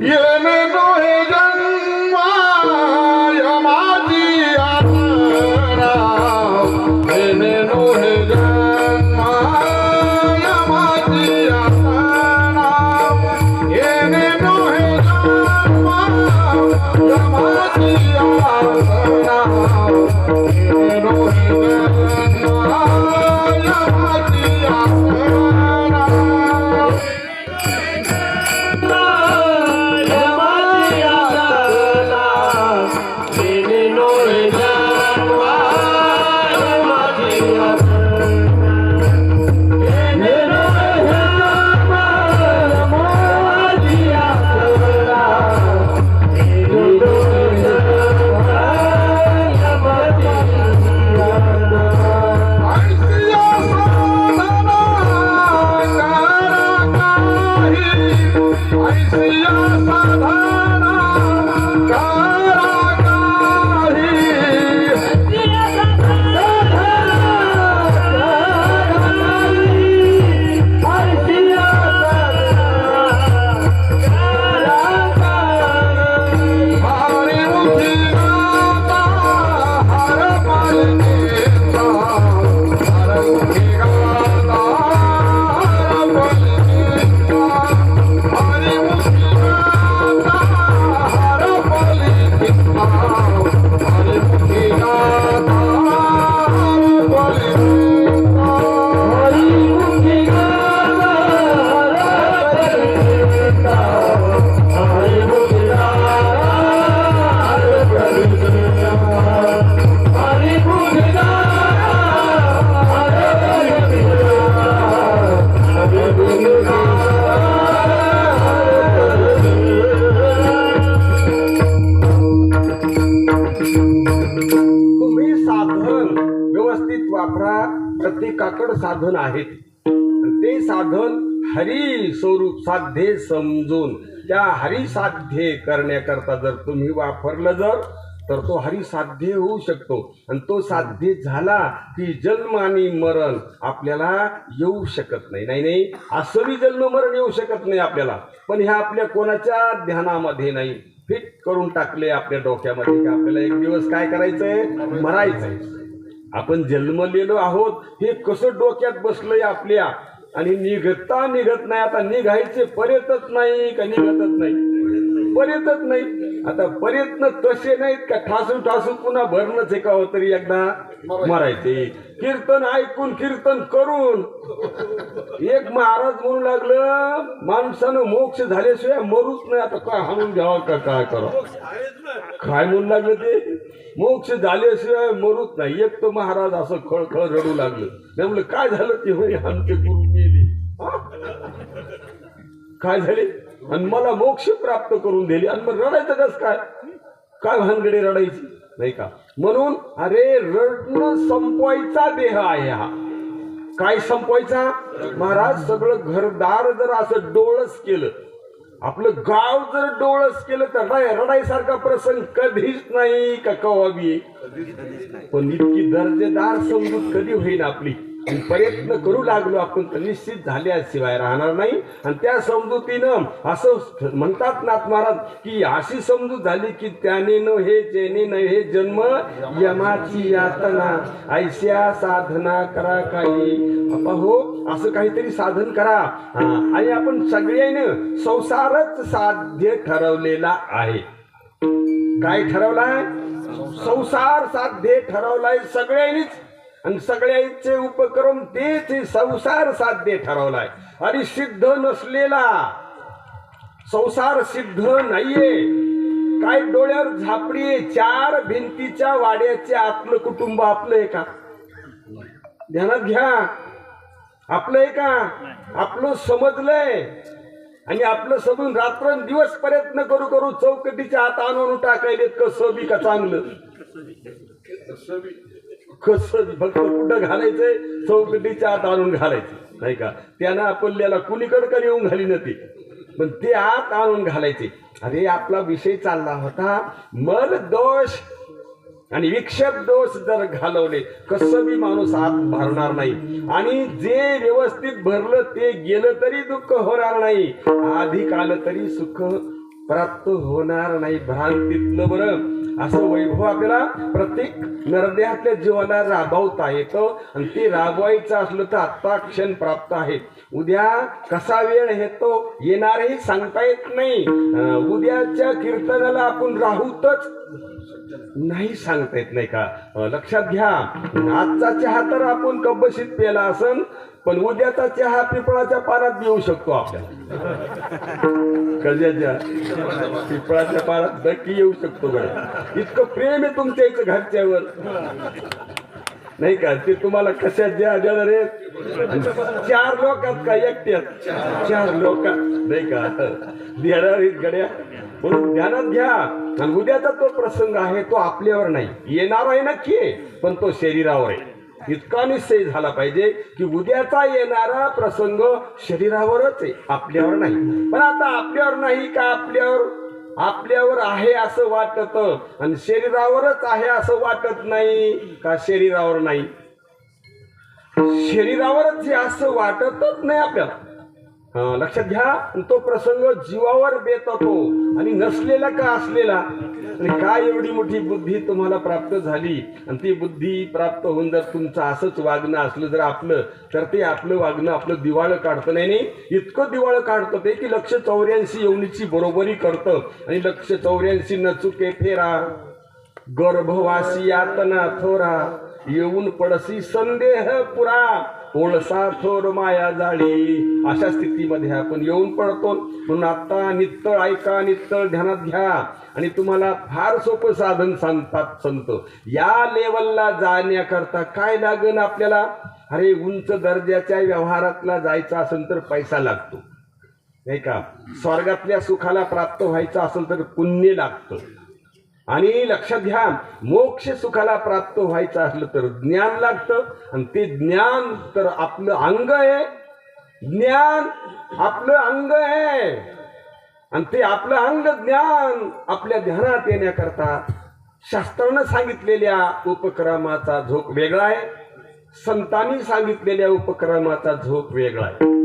प्रत्येकाकडे साधन आहेत. ते साधन हरी स्वरूप साध्य समजून त्या हरी साध्य करण्याकरता जर तुम्ही वापरलं जर, तर तो हरी साध्य होऊ शकतो. आणि तो साध्य झाला की जन्म आणि मरण आपल्याला येऊ शकत नाही. नाही असं बी जन्म मरण येऊ शकत नाही आपल्याला, पण ह्या आपल्या कोणाच्या ध्यानामध्ये नाही. फिट करून टाकले आपल्या डोक्यामध्ये की आपल्याला एक दिवस काय करायचंय? मरायचंय. आपण जन्मलेलो आहोत हे कसं डोक्यात बसलंय आपल्या, आणि निघता निघत नाही. आता निघायचे पर्यंतच नाही का? निघतच नाही, पर्यंतच नाही. आता प्रयत्न तसे नाहीत का ठासून ठासून पुन्हा भरणंच आहे का हो तरी एकदा मरायचे. कीर्तन ऐकून कीर्तन करून एक महाराज म्हणू लागलं, माणसानं मोक्ष झाल्याशिवाय मरूच नाही. आता काय हाणून घ्यावं का काय करावं? काय म्हणू लागलं ते? मोक्ष झाल्याशिवाय मरूच नाही. एक तर महाराज असं खळखळ रडू लागलं. त्यामुळे काय झालं ते होय आमचे गुरु मेले, काय झाले आणि मला मोक्ष प्राप्त करून दिले, आणि मग रडायचं कस काय? काय भानगडे रडायची, नाही का? म्हणून अरे रडणं संपवायचा देह आहे हा. काय संपवायचा? महाराज सगळं घरदार जर असं डोळस केलं, आपलं गाव जर डोळस केलं, तर रडायसारखा प्रसंग कधीच नाही का कवा बी. पण इतकी दर्जेदार समजूत कधी होईल आपली? प्रयत्न करू लागलो आपण तर निश्चित झाल्याशिवाय राहणार नाही. आणि त्या समजुतीनं असं म्हणतात नाथ महाराज की अशी समजूत झाली की त्याने न हे जेने न हे जन्म यमाची यातना, ऐश्या साधना करा काही. हो असं काहीतरी साधन करा. आणि आपण सगळ्यांनी संसारच साध्य ठरवलेला आहे. काय ठरवलाय? संसार साध्य ठरवलाय सगळ्यांनीच. आणि सगळ्याचे उपक्रम तेच संसार साध्य ठरवलाय. आणि सिद्ध नसलेला संसार सिद्ध नाहीये. काय डोळ्यावर झापडी, चार भिंतीच्या वाड्याचे आतलं कुटुंब आपलं आहे का? ध्यानात घ्या, आपलं आहे का? आपलं समजलंय. आणि आपलं समजून रात्रंदिवस प्रयत्न करू करू चौकटीच्या आत आणून टाकायले. कसं बी का चांगलं? कसं फक्त कुठं घालायचंय? चौकटीच्या आत आणून घालायचं. नाही का. त्यानं आपल्याला कुणीकडे येऊन घाली नव्हती, पण ते आत आणून घालायचे. अरे आपला विषय चालला होता मल दोष आणि विक्षेप दोष जर घालवले कसं बी माणूस आत भरणार नाही, आणि जे व्यवस्थित भरलं ते गेलं तरी दुःख होणार नाही, अधिक आलं तरी सुख प्राप्त होणार नाही. भ्रांतीतलं बरं असं वैभव आपल्याला प्रत्येक नरदेहातल्या जीवाला राबवता येतं, आणि ते राबवायचं असलं तर आत्ता क्षण प्राप्त आहे. उद्या कसा वेळ येतो येणारही सांगता येत नाही. उद्याच्या कीर्तनाला आपण राहूतच नाही सांगता येत नाही का. लक्षात घ्या, आजचा चहा तर आपण कब्बशीत प्याला असन, पण उद्याचा चहा पिपळाच्या पानात येऊ शकतो आपल्याला. कशाच्या? पिपळाच्या पानात नक्की येऊ शकतो बरं. इतकं प्रेम आहे तुमच्या इथं घरच्यावर, नाही का. ते तुम्हाला कशात द्या रे, 4 लोकात का एकट्यात? 4 लोकात, नाही का. देणार गड्या, म्हणून ध्यानात घ्या. आणि उद्याचा तो प्रसंग आहे तो आपल्यावर नाही, येणार आहे नक्की आहे, पण तो शरीरावर आहे. इतका निश्चय झाला पाहिजे की उद्याचा येणारा प्रसंग शरीरावरच आहे, आपल्यावर नाही. पण आता आपल्यावर नाही का, आपल्यावर आहे असं वाटत, आणि शरीरावरच आहे असं वाटत नाही का. शरीरावर नाही, शरीरावरच हे असं वाटतच नाही आपल्याला. लक्षात घ्या, तो प्रसंग जीवावर बेततो, आणि नसलेला का असलेला. आणि काय एवढी मोठी बुद्धी तुम्हाला प्राप्त झाली, आणि ती बुद्धी प्राप्त होऊन जर तुमचं असंच वागणं असलं जर आपलं, तर ते आपलं वागणं आपलं दिवाळं काढतं. नाही, इतकं दिवाळं काढतं ते की 184 योनीची बरोबरी करतं. आणि 184 न चुके फेरा, गर्भवासी यातना थोरा, येऊन पडसी संदेह पुरा, ओळसा थोर माया जाळी. अशा स्थितीमध्ये आपण येऊन पडतो. म्हणून आता नित्तळ ऐका, नित्तळ ध्यानात घ्या, आणि तुम्हाला फार सोपं साधन सांगतात संत. या लेवलला जाण्याकरता काय लागेल आपल्याला? अरे उंच दर्जाच्या व्यवहारातला जायचं असेल तर पैसा लागतो, नाही का. स्वर्गातल्या सुखाला प्राप्त व्हायचं असेल तर पुण्य लागतं. आणि लक्षात घ्या, मोक्ष सुखाला प्राप्त व्हायचं असलं तर ज्ञान लागतं, आणि ते ज्ञान तर आपलं अंग आहे. ज्ञान आपलं अंग आहे, आणि ते आपलं अंग ज्ञान आपल्या ध्यानात येण्याकरता शास्त्रानं सांगितलेल्या उपक्रमाचा झोक वेगळा आहे, संतांनी सांगितलेल्या उपक्रमाचा झोक वेगळा आहे.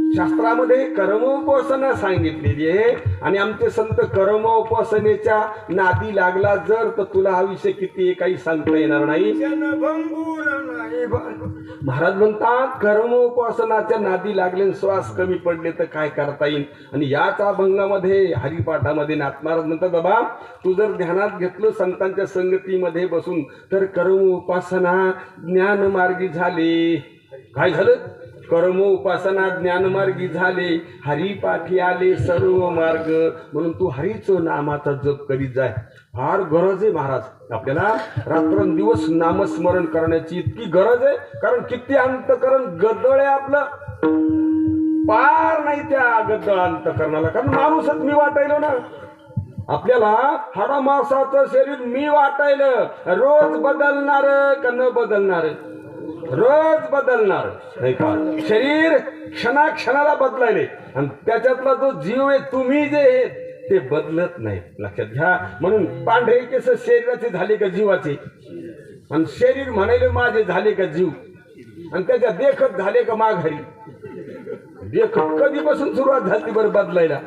शास्त्रामध्ये कर्मोपासना सांगितलेली आहे, आणि आमचे संत कर्मोपासनेच्या नादी लागला जर तर तुला हा विषय किती काही सांगता येणार नाही. महाराज म्हणतात कर्मोपासनाच्या नादी लागले, श्वास कमी पडले तर काय करता येईल. आणि याच अभंगामध्ये हरिपाठामध्ये नाथमाराज म्हणतात, बाबा तू जर ध्यानात घेतलं संतांच्या संगतीमध्ये बसून तर कर्मोपासना ज्ञानमार्गी झाले. काय झालं? कर्म उपासना ज्ञानमार्गी झाले, हरिपाठी आले सर्व मार्ग. म्हणून तू हरीचं नामाचा जप करीत जाय. फार गरज आहे महाराज आपल्याला, रात्रंदिवस नामस्मरण करण्याची इतकी गरज आहे. कारण किती अंतकरण गद्दळ आहे आपलं, पार नाही त्या गद्दळ अंतकरणाला. कारण माणूसच मी वाटायलो ना आपल्याला, हाडामासाचं शरीर मी वाटायलं. रोज बदलणार का न बदलणार? रोज बदलणार, नाही का. शरीर क्षणाक्षणाला बदलायले, आणि त्याच्यातला जो जीव आहे तुम्ही जे आहे ते बदलत नाही. लक्षात घ्या. म्हणून पांढरे केस शरीराचे झाले का जीवाचे, आणि शरीर म्हणायले माझे झाले का जीव, आणि त्याच्या देखत झाले का माघारी. देखत कधीपासून सुरुवात झाली बरं बदलायला?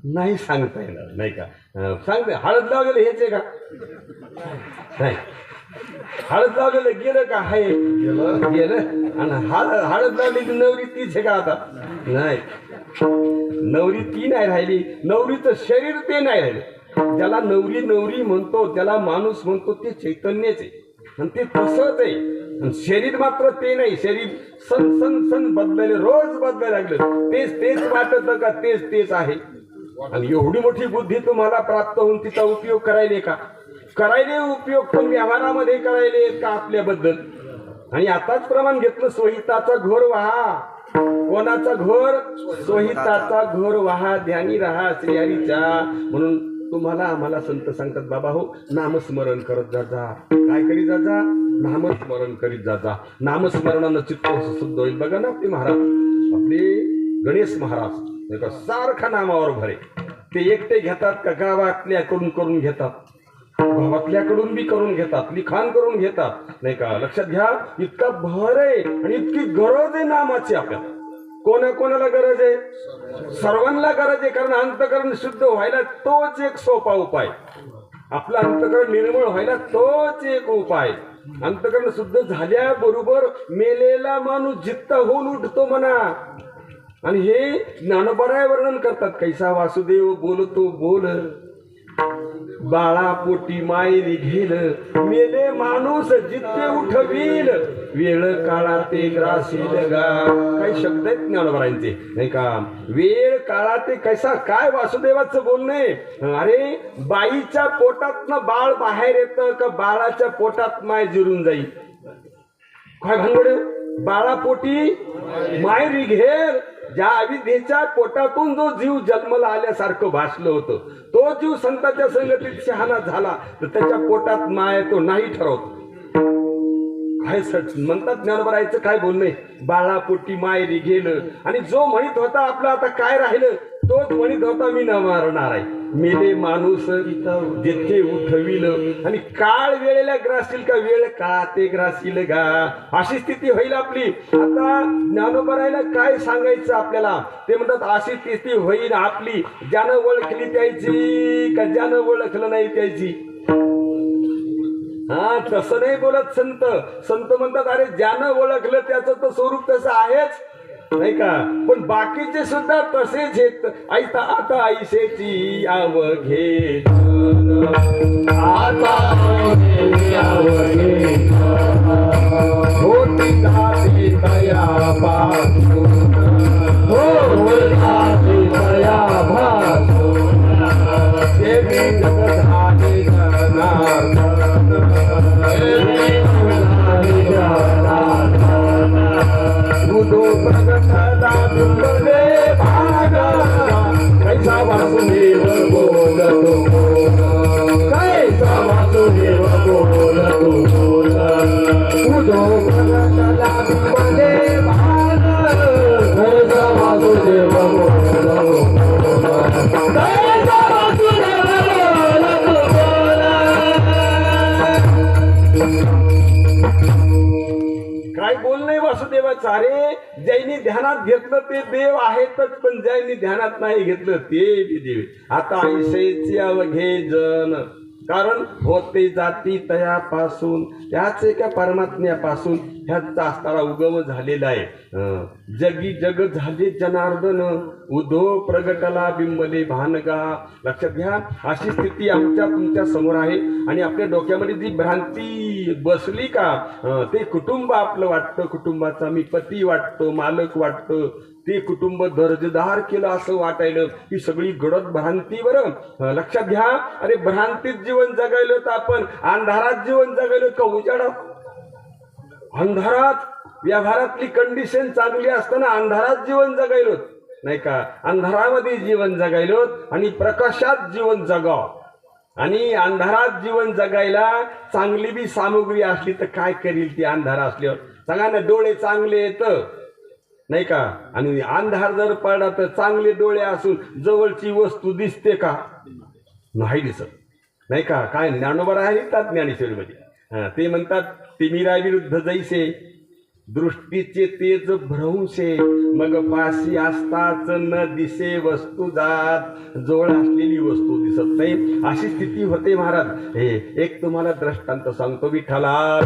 नाही सांगता येणार, नाही का. सांगते हळद लावलेलं हेच आहे का? नाही. हळद लावलेलं गेलं का? आहे गेलं. आणि हळद लावलेली नवरी तीच आहे का आता? नाही, नवरी ती नाही राहिली. नवरीचं शरीर ते नाही राहिलं. ज्याला नवरी नवरी म्हणतो, ज्याला माणूस म्हणतो ते चैतन्यच आहे, आणि ते तसंच आहे. आणि शरीर मात्र ते नाही. शरीर सन सन सन बदलायला, रोज बदलायला लागलं. तेच तेच वाटत का तेच तेच आहे. आणि एवढी मोठी बुद्धी तुम्हाला प्राप्त होऊन तिचा उपयोग करायले का? करायले उपयोग, पण व्यवहारामध्ये करायले का आपल्याबद्दल? आणि आताच प्रमाण घेतलं, स्वहिताचा घोर व्हा. कोणाचा घोर? स्वहिताचा घोर व्हा, ध्यानी राहा श्रीहरीच्या. म्हणून तुम्हाला आम्हाला संत सांगतात, बाबा हो नामस्मरण करत जा. काय करीत जा? नामस्मरण करीत जाता. नामस्मरणानं चित्त शुद्ध होईल. बघा ना आपले महाराज, आपले गणेश महाराज नाही का, सारखा नामावर भरे. ते एकटे घेतात का गावातल्याकडून करून घेतात, गावातल्याकडून बी करून घेतात, लिखाण करून घेतात नाही का. लक्षात घ्या, इतका भर आहे आणि इतकी गरज आहे नामाची आपल्याला. कोणाला गरज आहे? सर्वांना गरज आहे. कारण अंतकरण शुद्ध व्हायला तोच एक सोपा उपाय. आपलं अंतकरण निर्मळ व्हायला तोच एक उपाय. अंतकरण शुद्ध झाल्याबरोबर मेलेला माणूस जित्ता होऊन उठतो म्हणा. आणि हे ज्ञानोबराय वर्णन करतात. कैसा वासुदेव बोलतो बोल, बाळा पोटी मायरी घेल, मेले माणूस जित्ते उठवील, वेळ काळा ते ग्रासील गा. काही शब्द आहेत ज्ञानोबरायांचे नाही का. वेळ काळा ते कैसा, काय वासुदेवाचं बोलणे. अरे बाईच्या पोटातनं बाळ बाहेर येतं का बाळाच्या पोटात माय जिरून जाईल? काय भानगड? बाळापोटी मायरी घेल. ज्या अविद्येच्या पोटातून जो जीव जन्माला आल्यासारखं भासलं होतं, तो जीव संतांच्या संगतीत शहाणा झाला तर त्याच्या पोटात माय तो नाही ठरवतो. काय म्हणतात ज्ञानोबरायचं काय बोलणे. बाळापोटी मायरी गेलं. आणि जो म्हणत होता आपला आता काय राहिलं, तोच म्हणत होता मी न मारणार आहे. मेले माणूस जेथे उठविल. आणि काळ वेळेला ग्रासील का, वेळ काळा ते ग्रासील गा. अशी स्थिती होईल आपली. आता ज्ञानोबरायला काय सांगायचं आपल्याला, ते म्हणतात अशी स्थिती होईल आपली, ज्यानं ओळखली त्याची का ज्यानं ओळखलं नाही त्याची. हा, तसं नाही बोलत संत. संत म्हणतात अरे ज्यानं ओळखलं त्याचं तर स्वरूप तसं आहेच नाही का. पण बाकीचे सुद्धा तसेच आहेत. आता ऐसेची अवघे आता होती जाती दयापासून, होती दयापासून, देवी जगधाने जनार्दन, उदो प्रगटला बिंबले भागा, कैसा वासुदेव बोलतो बोल, कैसा वासुदेव बोलतो बोल. उदो प्रगटला बिंबले भागा, कैसा वासुदेव बोलतो बोल, कैसा वासुदेव बोलतो बोल. काय बोलणे वासुदेवाचं. अरे ज्यांनी ध्यानात घेतलं ते देव आहेतच, पण ज्यांनी ध्यानात नाही घेतलं ते बी देव. आता ऐसेचे अवघे जन, कारण होते जाती तयापासून, त्याच एका परमात्म्यापासून ह्याचा असणारा उगम झालेला आहे. जगी जग झाले जनार्दन, उदो प्रगटला बिंबले भानगा. लक्षात घ्या, अशी स्थिती आमच्या तुमच्या समोर आहे. आणि आपल्या डोक्यामध्ये जी भ्रांती बसली का, ते कुटुंब आपलं वाटतं, कुटुंबाचा मी पती वाटतो, मालक वाटतं, ते कुटुंब दर्जेदार केलं असं वाटायलं. ही सगळी गडद भ्रांती. बरं लक्षात घ्या, अरे भ्रांतीत जीवन जगायलो तर आपण अंधारात जीवन जगायलो का उजाडात? अंधारात व्यवहारातली कंडिशन चांगली असताना अंधारात जीवन जगायलो नाही का. अंधारामध्ये जीवन जगायलो आणि प्रकाशात जीवन जगाव. आणि अंधारात जीवन जगायला चांगली बी सामुग्री असली तर काय करील ती अंधार असल्यावर? सांगा ना, डोळे चांगले येत नाही का, आणि अंधार जर पडला तर चांगले डोळे असून जवळची वस्तू दिसते का? नाही दिसत नाही का. काय ज्ञानोबा आहेत ज्ञानेश्वरीमध्ये, ते म्हणतात तिमिराविरुद्ध जैसे दृष्टीचे तेज भ्रंशे, मग पाशी असताच न दिसे वस्तू जात, जवळ असलेली वस्तू दिसत नाही. अशी स्थिती होते महाराज. हे एक तुम्हाला दृष्टांत सांगतो. विठ्ठला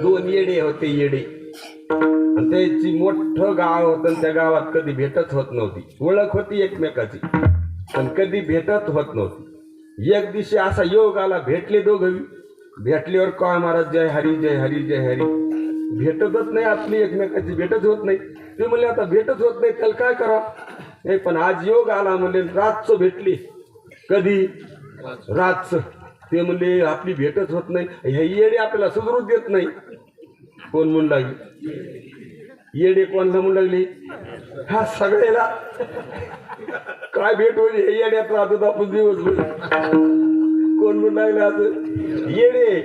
दोन येडे होते. येडे आणि त्याची मोठं गाव होतं. त्या गावात कधी भेटच होत नव्हती. ओळख होती एकमेकाची पण कधी भेटत होत नव्हती. एक दिवशी असा योग आला, भेटले दोघं. भेटल्यावर काय महाराज, जय हरी जय हरी जय हरी. भेटतच नाही आपली एकमेकाची, भेटच होत नाही. ते म्हणले आता भेटच होत नाही, त्याला काय करा. नाही पण आज योग आला म्हणले, रातचं भेटली. कधी? रातचं. ते म्हणले आपली भेटच होत नाही. हे येडे आपल्याला सुधरू देत नाही. कोण म्हणू लागली? येडे कोणला म्हणू लागली? हा सगळ्याला काय भेट होईल हे येड्यात राहतो आपण दिवसभर. कोण म्हणून लागलं असं येडे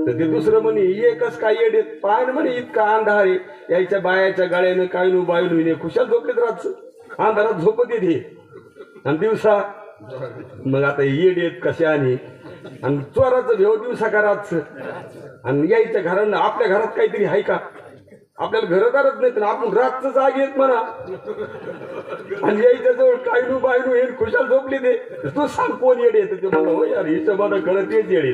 तर ते दुसरं म्हणे एकच काय येडेत पाय म्हणे इतका अंधार आहे यायच्या बायाच्या गाळ्यानं काय नु बायू नु खुशाल झोपलेत रातच अंधारात झोपत येते आणि दिवसा मग आता येडेत कशा आणि चोराचं भेव दिवसा का रातच आणि यायच्या घरांना आपल्या घरात काहीतरी आहे का आपल्याला घरदारच नाही तर आपण रातचं जाग येत म्हणा आणि यायच्या जवळ कायनू बायनू हे खुशाल झोपली ते तू सांग कोण येडे येतं ते मला हो यार हिशोबानं कळत तेच येडे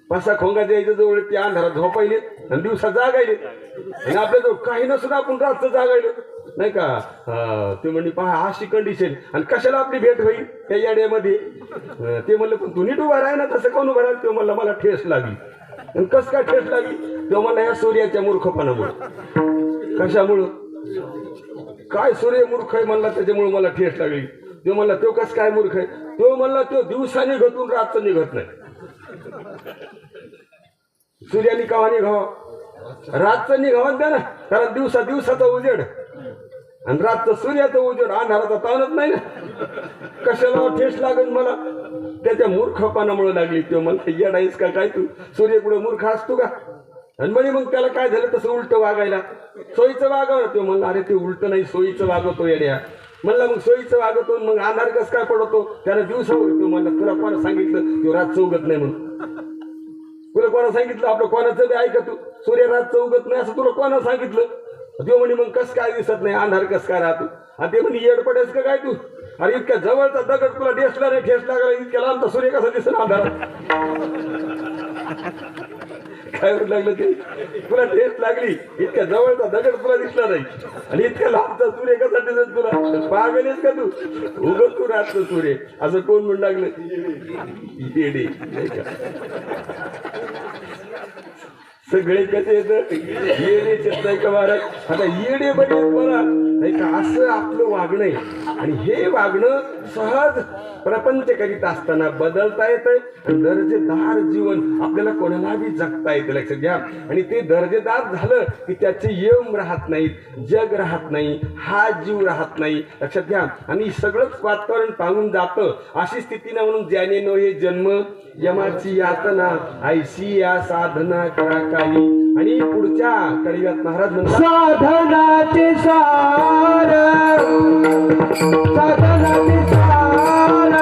पासा खोंगाच्या यायच्या जवळ ते अंधारात झोपायले आणि दिवसा जागायले आणि आपल्याजवळ काही नसून आपण रातचं जागायलो नाही का ते म्हणजे पहा अशी कंडिशन आणि कशाला आपली भेट होईल त्या येड्यामध्ये ते म्हणलं पण तू नीट उभा राह ना तसं कोण उभा राहिलं ते म्हणलं मला ठेस लागली आणि कस काय ठेस लागली तेव्हा मला या सूर्याच्या मूर्खपणामुळे कशामुळं काय सूर्य मूर्ख आहे म्हणला त्याच्यामुळे मला ठेस लागली तो म्हणला तो कस काय मूर्ख आहे तो म्हणला तो दिवसा निघतून रातचं निघत नाही सूर्याने कवा निघावा रातचं निघावं द्या ना कारण दिवसाचा उजेड आणि रातचं सूर्याचं उजेड अंधाराचा ताणत नाही ना कशाला ठेस लागत मला त्याच्या मूर्खपणामुळे लागली तो म्हणता येडाईस का काय तू सूर्य पुढे मूर्ख असतो का आणि म्हणे मग त्याला काय झालं तसं उलट वागायला सोयीचं वागावं तो म्हणला अरे ते उलट नाही सोयीचं वागवतो येड्या म्हणला मग सोयीचं वागवतो मग अंधार कस काय पडतो त्याला दिवसा उगतो म्हणला तुला कोणा सांगितलं तो रातचं उगत नाही म्हणून तुला कोणा सांगितलं आपलं कोणाचं बी ऐका तू सूर्य रातचं उगत नाही असं तुला कोणा सांगितलं तो म्हणे मग कस काय दिसत नाही अंधार कस काय राहतो आणि ते म्हणे येड पडेस का काय तू अरे इतक्या जवळचा दगड तुला ठेसला नाही ठेस लागला इतक्या लांबचा सूर्य कसा दिसत अंधारात काय होत लागलं ते तुला ठेस लागली इतक्या जवळचा दगड तुला दिसला नाही आणि इतक्या लांबचा सूर्य कसा दिसत तुला पागलेस का तू उगत तू राहतो सूर्य असं कोण म्हणू लागलं येडे नाही का सगळे कसे येत येडेच येत नाही का महाराज आता येडे बने बघा नाही का असं आपलं वागणं आहे आणि हे वागणं सहज प्रपंच करीत असताना बदलता येतंय आणि दर्जेदार जीवन आपल्याला कोणाला बी जगता येतं लक्षात घ्या आणि ते दर्जेदार झालं की त्याचे यम राहत नाहीत जग राहत नाही हा जीव राहत नाही लक्षात घ्या आणि सगळंच वातावरण पाहून जातं अशी स्थिती ना म्हणून ज्याने नो हे जन्म यमाची यातना ऐशी या साधना करा काही आणि पुढच्या कडव्यात महाराज म्हणतात साधनाचे सार साधनाचे सार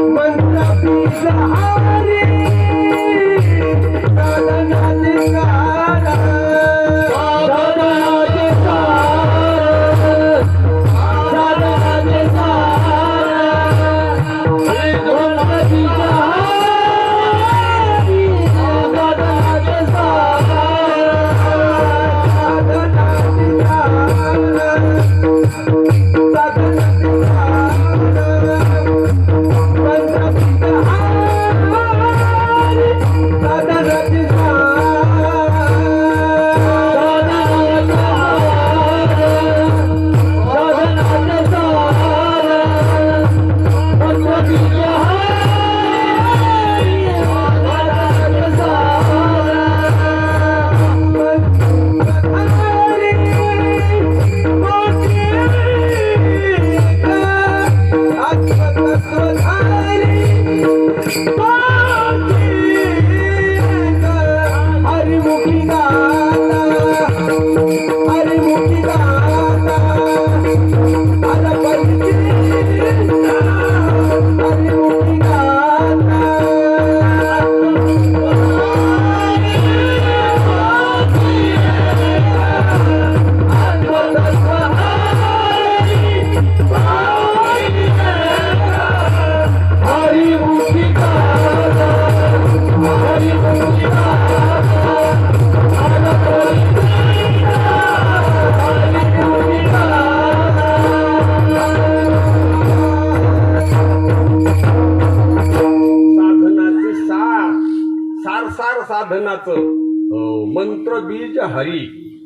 मंत्र बीज हरी साधनाचे सार साधनाचे सार साधनाचे साधनाचं मंत्र बीज हरी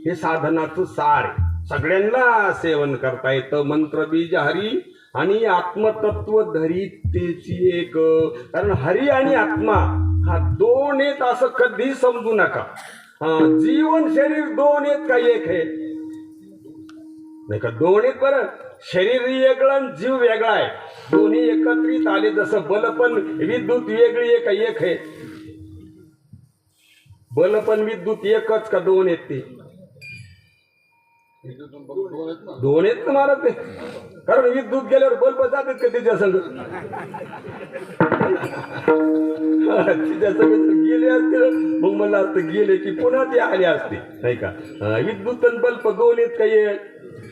हे साधनाचं सार सगळ्यांना सेवन करता येतं मंत्र बीज हरी आणि आत्मतत्व धरितेची एक कारण हरी आणि आत्मा हा दोन आहेत असं कधी समजू नका जीवन शरीर दोन आहेत का एक आहे नाही का. दोन्हीत बरं शरीर वेगळं आणि जीव वेगळा आहे. दोन्ही एकत्रित आले. जसं बल पण विद्युत वेगळी आहे का एक आहे? बल पण विद्युत एकच का दोन आहेत? ते दोन आहेत ना महाराज. ते कारण विद्युत गेल्यावर बल्ब जातात का त्याच्या संग? तिच्या संग गेले असते मग मला असतं गेले की पुन्हा ते आले असते नाही का. विद्युत आणि बल्ब दोन आहेत काही.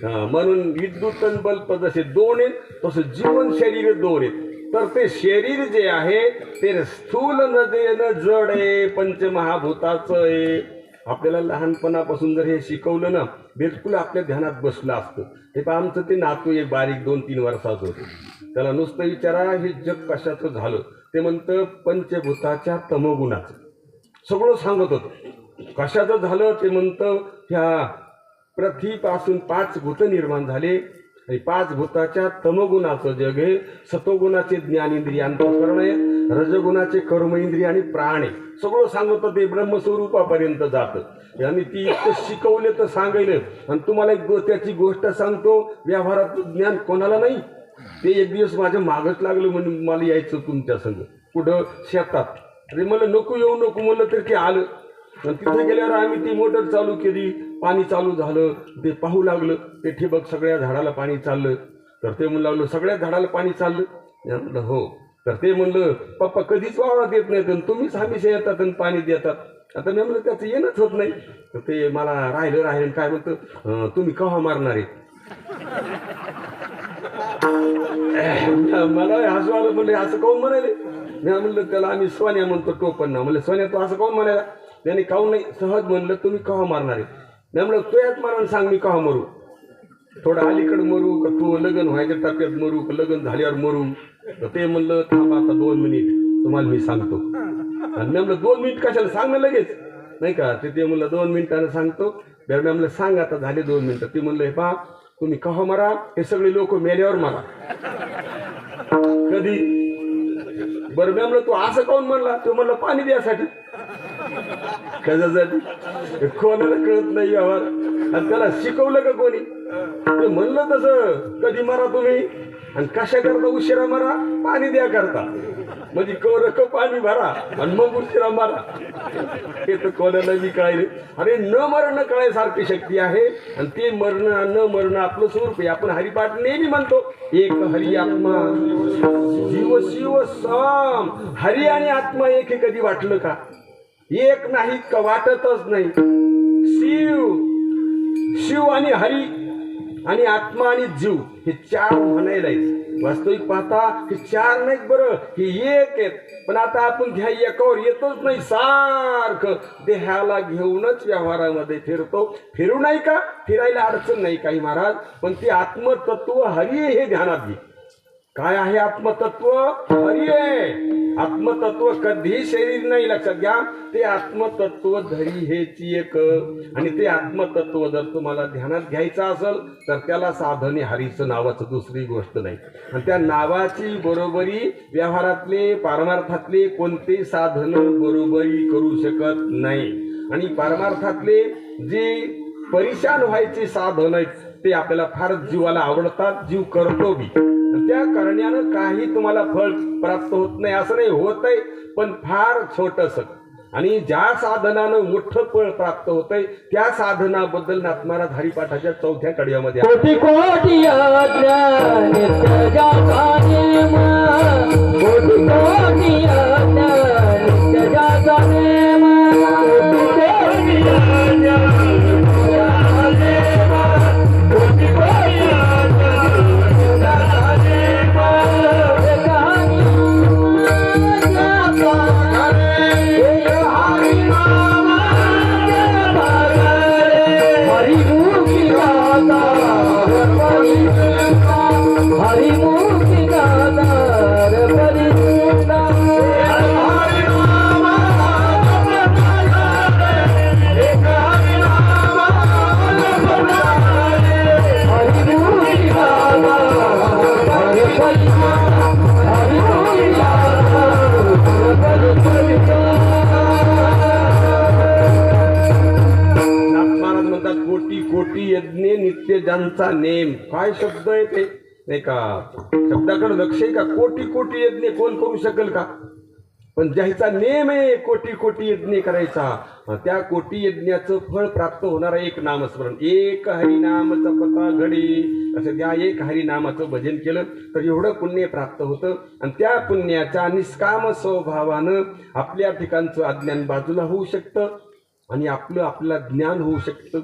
म्हणून विद्युत आणि बल्ब जसे दोन आहेत तसं जीवन शरीर दोन आहेत. तर ते शरीर जे आहे ते स्थूल न जड आहे, पंचमहाभूताचं आहे. आपल्याला लहानपणापासून जर हे शिकवलं ना बिलकुल आपल्या ध्यानात बसलं असतं. हे पण आमचं ते नातू एक बारीक 2-3 वर्षाचं होतं. त्याला नुसतं विचारा हे जग कशाचं झालं, ते म्हणतं पंचभूताच्या तमोगुणाचं. सगळं सांगत होतं. कशाचं झालं ते म्हणतं ह्या पृथ्वीपासून 5 भूत निर्माण झाले आणि 5 भूताच्या तमगुणाचं जग आहे. सतोगुणाचे ज्ञानेंद्रिय अंतःकरण आहे, रजगुणाचे कर्मेंद्रिय आणि प्राण आहे. सगळं सांगत ते ब्रह्मस्वरूपापर्यंत जातं. आणि ती इतकं शिकवले तर सांगायलं. आणि तुम्हाला एक त्याची गोष्ट सांगतो, व्यवहारात ज्ञान कोणाला नाही. ते एक दिवस माझ्या मागच लागलं म्हणून मला यायचं तुमच्या संग कुठं शेतात. अरे मला नको येऊ नको म्हणलं तर ते आलं. आणि तिथे गेल्यावर आम्ही ती मोटर चालू केली, पाणी चालू झालं. ते पाहू लागलं ते ठिबक सगळ्या झाडाला पाणी चाललं. तर ते म्हणू लागलं सगळ्या झाडाला पाणी चाललं. म्हणलं हो. तर ते म्हणलं पप्पा कधीच वावरात येत नाहीत आणि तुम्हीच हमेशा येतात आणि पाणी देतात. आता मी म्हणलं त्याचं येणंच होत नाही. तर ते मला राहिलं काय म्हणतं तुम्ही केव्हा मारणार आहे? मला हसू आलं. म्हणले असं काऊन म्हणाले? मी म्हणलं त्याला आम्ही सोन्या म्हणतो टोपण ना. म्हणलं सोन्या तू असं काऊन म्हणायला? त्याने काऊन नाही सहज म्हणलं तुम्ही केव्हा मारणार आहे? मी म्हणलं तो यात मारा सांग मी केव्हा मरू. थोडं अलीकडं मरू का तू लग्न व्हायच्या टप्प्यात मरू का लग्न झाल्यावर मरू? तर ते म्हणलं थांबा आता 2 मिनिट तुम्हाला मी सांगतो. आणि मी म्हणलं 2 मिनिट कशाला सांग ना लगेच नाही का. ते म्हणलं 2 मिनिटानं सांगतो. बरं मी म्हणलं सांग आता झाले 2 मिनिटं. ते म्हणलं हे पहा तुम्ही केव्हा मारा? हे सगळे लोक मेल्यावर मारा. कधी? बरं मी म्हणलं तू असं काऊन म्हणला? तो म्हणलं पाणी द्यासाठी. कशासाठी? कोणाला कळत नाही व्यवहार. आणि त्याला शिकवलं का कोणी? ते म्हणलं तसं कधी मारा तुम्ही आणि कशा करता उशिरा मारा? पाणी द्या करता. म्हणजे कौरक पाणी भरा आणि मग उशिरा मारा. हे तर कोणाला बी कळायले. अरे न मरण कळायसारखी शक्ती आहे आणि ते मरण न मरण आपलं स्वरूप आहे. आपण हरिपाठ नेहमी म्हणतो एक हरी आत्मा जीव शिव सम. हरी आणि आत्मा एक हे कधी वाटलं का? एक नाही का वाटतच नाही. शिव आणि हरी आणि आत्मा आणि जीव हे 4 म्हणायला आहेत. वास्तविक पाहता हे 4 नाहीत बरं, हे एक आहेत. पण आता आपण घ्या एकावर येतच नाही. सारखं देहाला घेऊनच व्यवहारामध्ये फिरतो. फिरू नाही का? फिरायला अडचण नाही काही महाराज. पण ते आत्मतत्व हरी हे ध्यानात घे. काय आहे आत्मतत्व? हरी आहे. आत्मतत्व कधी शरीर नाही. लक्षात घ्या. ते आत्मतत्व धरी हेची एक. आणि ते आत्मतत्व जर तुम्हाला ध्यानात घ्यायचं असेल तर त्याला साधने हरीचं नावाचं दुसरी गोष्ट नाही. आणि त्या नावाची बरोबरी व्यवहारातले पारमार्थातले कोणते साधन बरोबरी करू शकत नाही. आणि पारमार्थातले जे परेशान व्हायचे साधन आहेत ते आपल्याला फारच जीवाला आवडतात. जीव करतो बी. त्या करण्यानं काही तुम्हाला फळ प्राप्त होत नाही असं नाही. होत आहे पण फार छोटंसं. आणि ज्या साधनानं मोठं फळ प्राप्त होतंय त्या साधनाबद्दल नाथमाराज हरिपाठाच्या 4थ्या कडव्यामध्ये कोटी कोटी अज्ञान नित्य जाता नेम. कोटी कोटी अज्ञान नित्य जाता नेम. कोटी कोटी अज्ञान नित्य जाता नेम. कोटी कोटी अज्ञान नित्य जाता नेम. एकानी जाता रे हरि नाम हरिमुखी गाता हरिमुखी गाता परिचिता. कोटी कोटी यज्ञ नित्य जंत नित्यजांचा नेम. काय शब्द आहे ते नाही का, शब्दाकडे लक्ष आहे का? कोटी कोटी यज्ञ कोण करू शकेल का? पण ज्याचा नेम आहे कोटी कोटी यज्ञ करायचा, त्या कोटी यज्ञाचं फळ प्राप्त होणारा एक नामस्मरण. एक हरिनाम जपता घडी, असं त्या एक हरिनामाचं भजन केलं तर एवढं पुण्य प्राप्त होतं. आणि त्या पुण्याच्या निष्काम स्वभावानं आपल्या ठिकाणचं अज्ञान बाजूला होऊ शकतं आणि आपलं ज्ञान होऊ शकतं,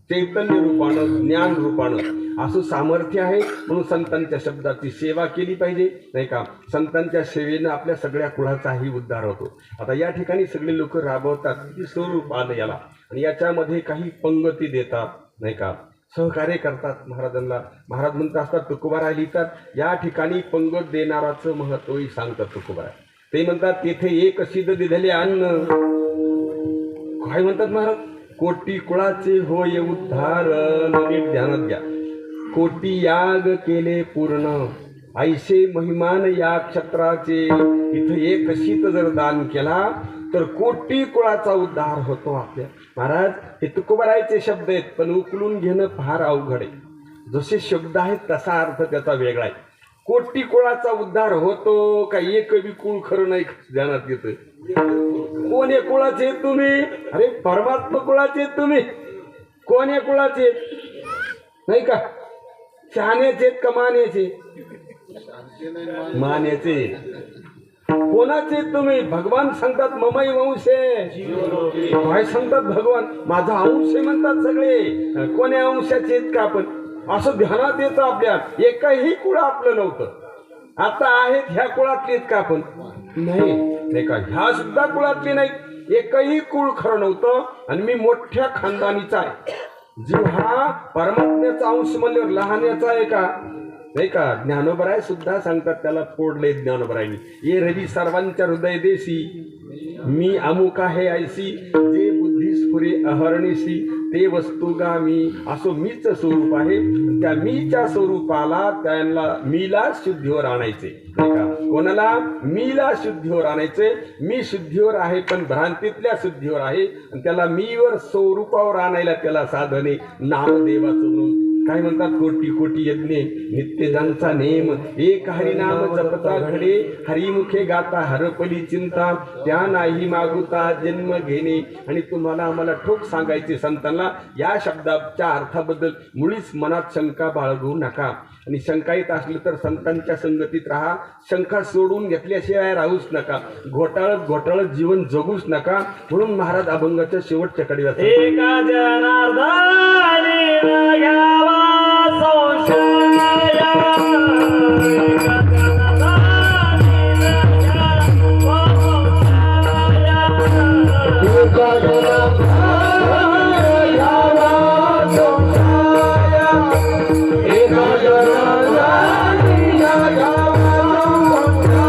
चैतन्य रूपानं, ज्ञान रूपानं. असं सामर्थ्य आहे. म्हणून संतांच्या शब्दाची सेवा केली पाहिजे नाही का. संतांच्या सेवेनं आपल्या सगळ्या कुळाचाही उद्धार होतो. आता या ठिकाणी सगळे लोक राबवतात, किती स्वरूप आलं याला, आणि याच्यामध्ये काही पंगती देतात नाही का, सहकार्य करतात महाराजांना. महाराज म्हणत असतात, तुकोबाराय लिहितात, या ठिकाणी पंगत देणाराचं महत्वही सांगतात तुकोबाराय. ते म्हणतात, तेथे एक सिद्ध दिलेले अन्न. काय म्हणतात महाराज? कोटी कुळाचे होय उद्धार. नीट ध्यानात घ्या. कोटी याग केले पूर्ण, ऐसे महिमान या क्षत्राचे. इथं एक शीत जर दान केला तर कोटी कुळाचा उद्धार होतो आपल्या. महाराज हे तुकोबारायचे शब्द आहेत, पण उकलून घेणं फार अवघड आहे. जसे शब्द आहेत तसा अर्थ त्याचा वेगळा आहे. कोटी कुळाचा उद्धार होतो का? एक बी कुळ खरं नाही ध्यानात येतं. कोण्या कुळाचे तुम्ही? अरे परमात्मा कुळाचे तुम्ही. कोण्या कुळाचे नाही का? शहाण्याचे का मान्याचे? मान्याचे. कोणाचे तुम्ही? भगवान सांगतात ममई वंशे. काय सांगतात भगवान? माझा अंश म्हणतात सगळे. कोण्या अंशाचे का आपण? असं ध्यानात येतं आपल्या. एकही कुळ आपलं नव्हतं, आता आहेत ह्या कुळातलीच का आपण? नाही का, ह्या सुद्धा कुळातली नाही. एकही कुळ खरं नव्हतं आणि मी मोठ्या खानदानीचा आहे. जीव हा परमात्म्याचा अंश म्हणल्यावर लहान्याचा आहे का? नाही का. ज्ञानोबराय सुद्धा सांगतात, त्याला फोडले ज्ञानोबरायनी. ये रवी सर्वांच्या हृदय देशी, मी अमुक आहे ऐसी. जे बुद्धी स्फुरे अहर्निशी, ते वस्तुगा मी. असं मीच स्वरूप आहे. त्या मीच्या स्वरूपाला त्यांना मीला शुद्धीवर आणायचे नाही का. कोणाला? मीला शुद्धीवर आणायचे. मी शुद्धीवर आहे पण भ्रांतीतल्या शुद्धीवर आहे, आणि त्याला मीवर स्वरूपावर आणायला त्याला साधने नामदेवाचं म्हणून. काय म्हणतात? कोटी कोटी यज्ञ नित्यजांचा नेम, एक हरिनाम जपता घडे. हरिमुखे गाता हरपली चिंता, त्या नाही मागुता जन्म घेणे. आणि तुम्हाला आम्हाला ठोक सांगायचे संतांना, या शब्दाच्या अर्थाबद्दल मुळीच मनात शंका बाळगू नका. आणि शंका येत असली तर संतांच्या संगतीत राहा. शंका सोडून घेतल्याशिवाय राहूच नका. घोटाळत जीवन जगूच नका. म्हणून महाराज अभंगाच्या शेवटच्या कडे एका जनार्दनी न घ्यावा संशय, एका जनार्दनी न घ्यावा संशय, एका जनार्दनी घ्यावा संशय, एका जनार्दनी घ्यावा संशय.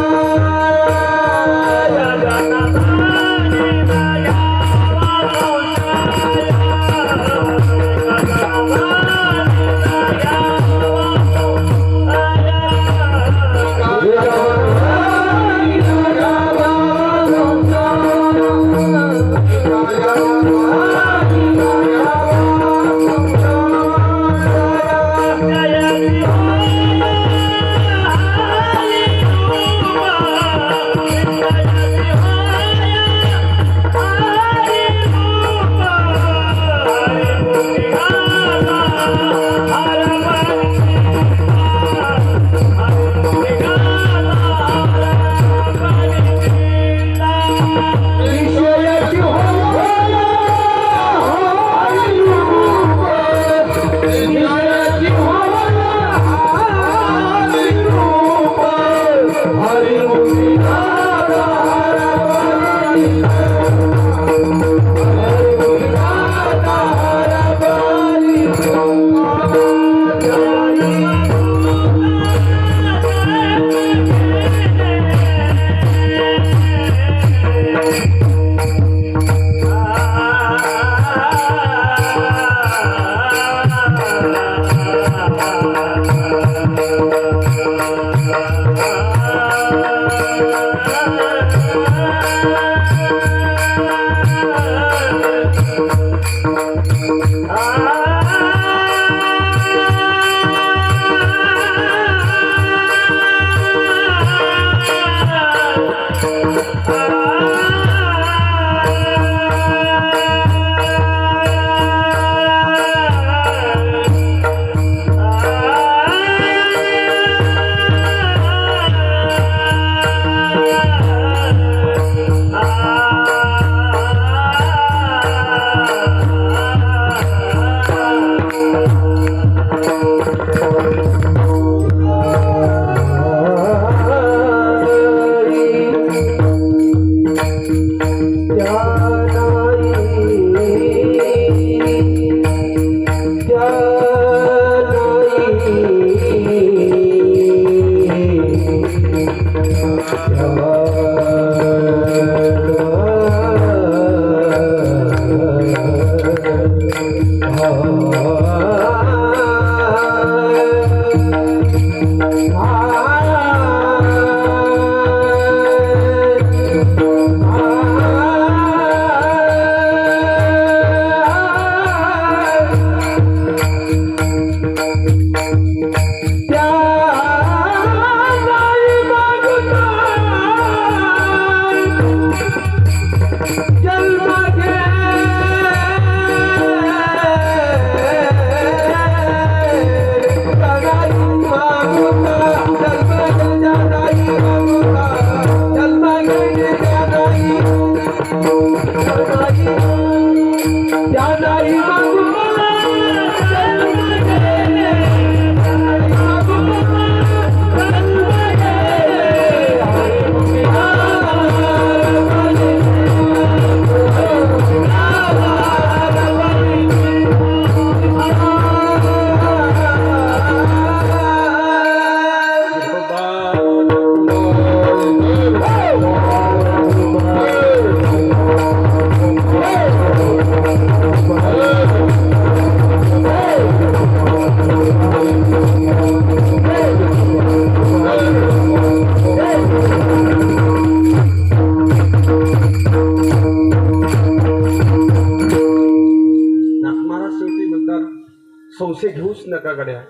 गड्या.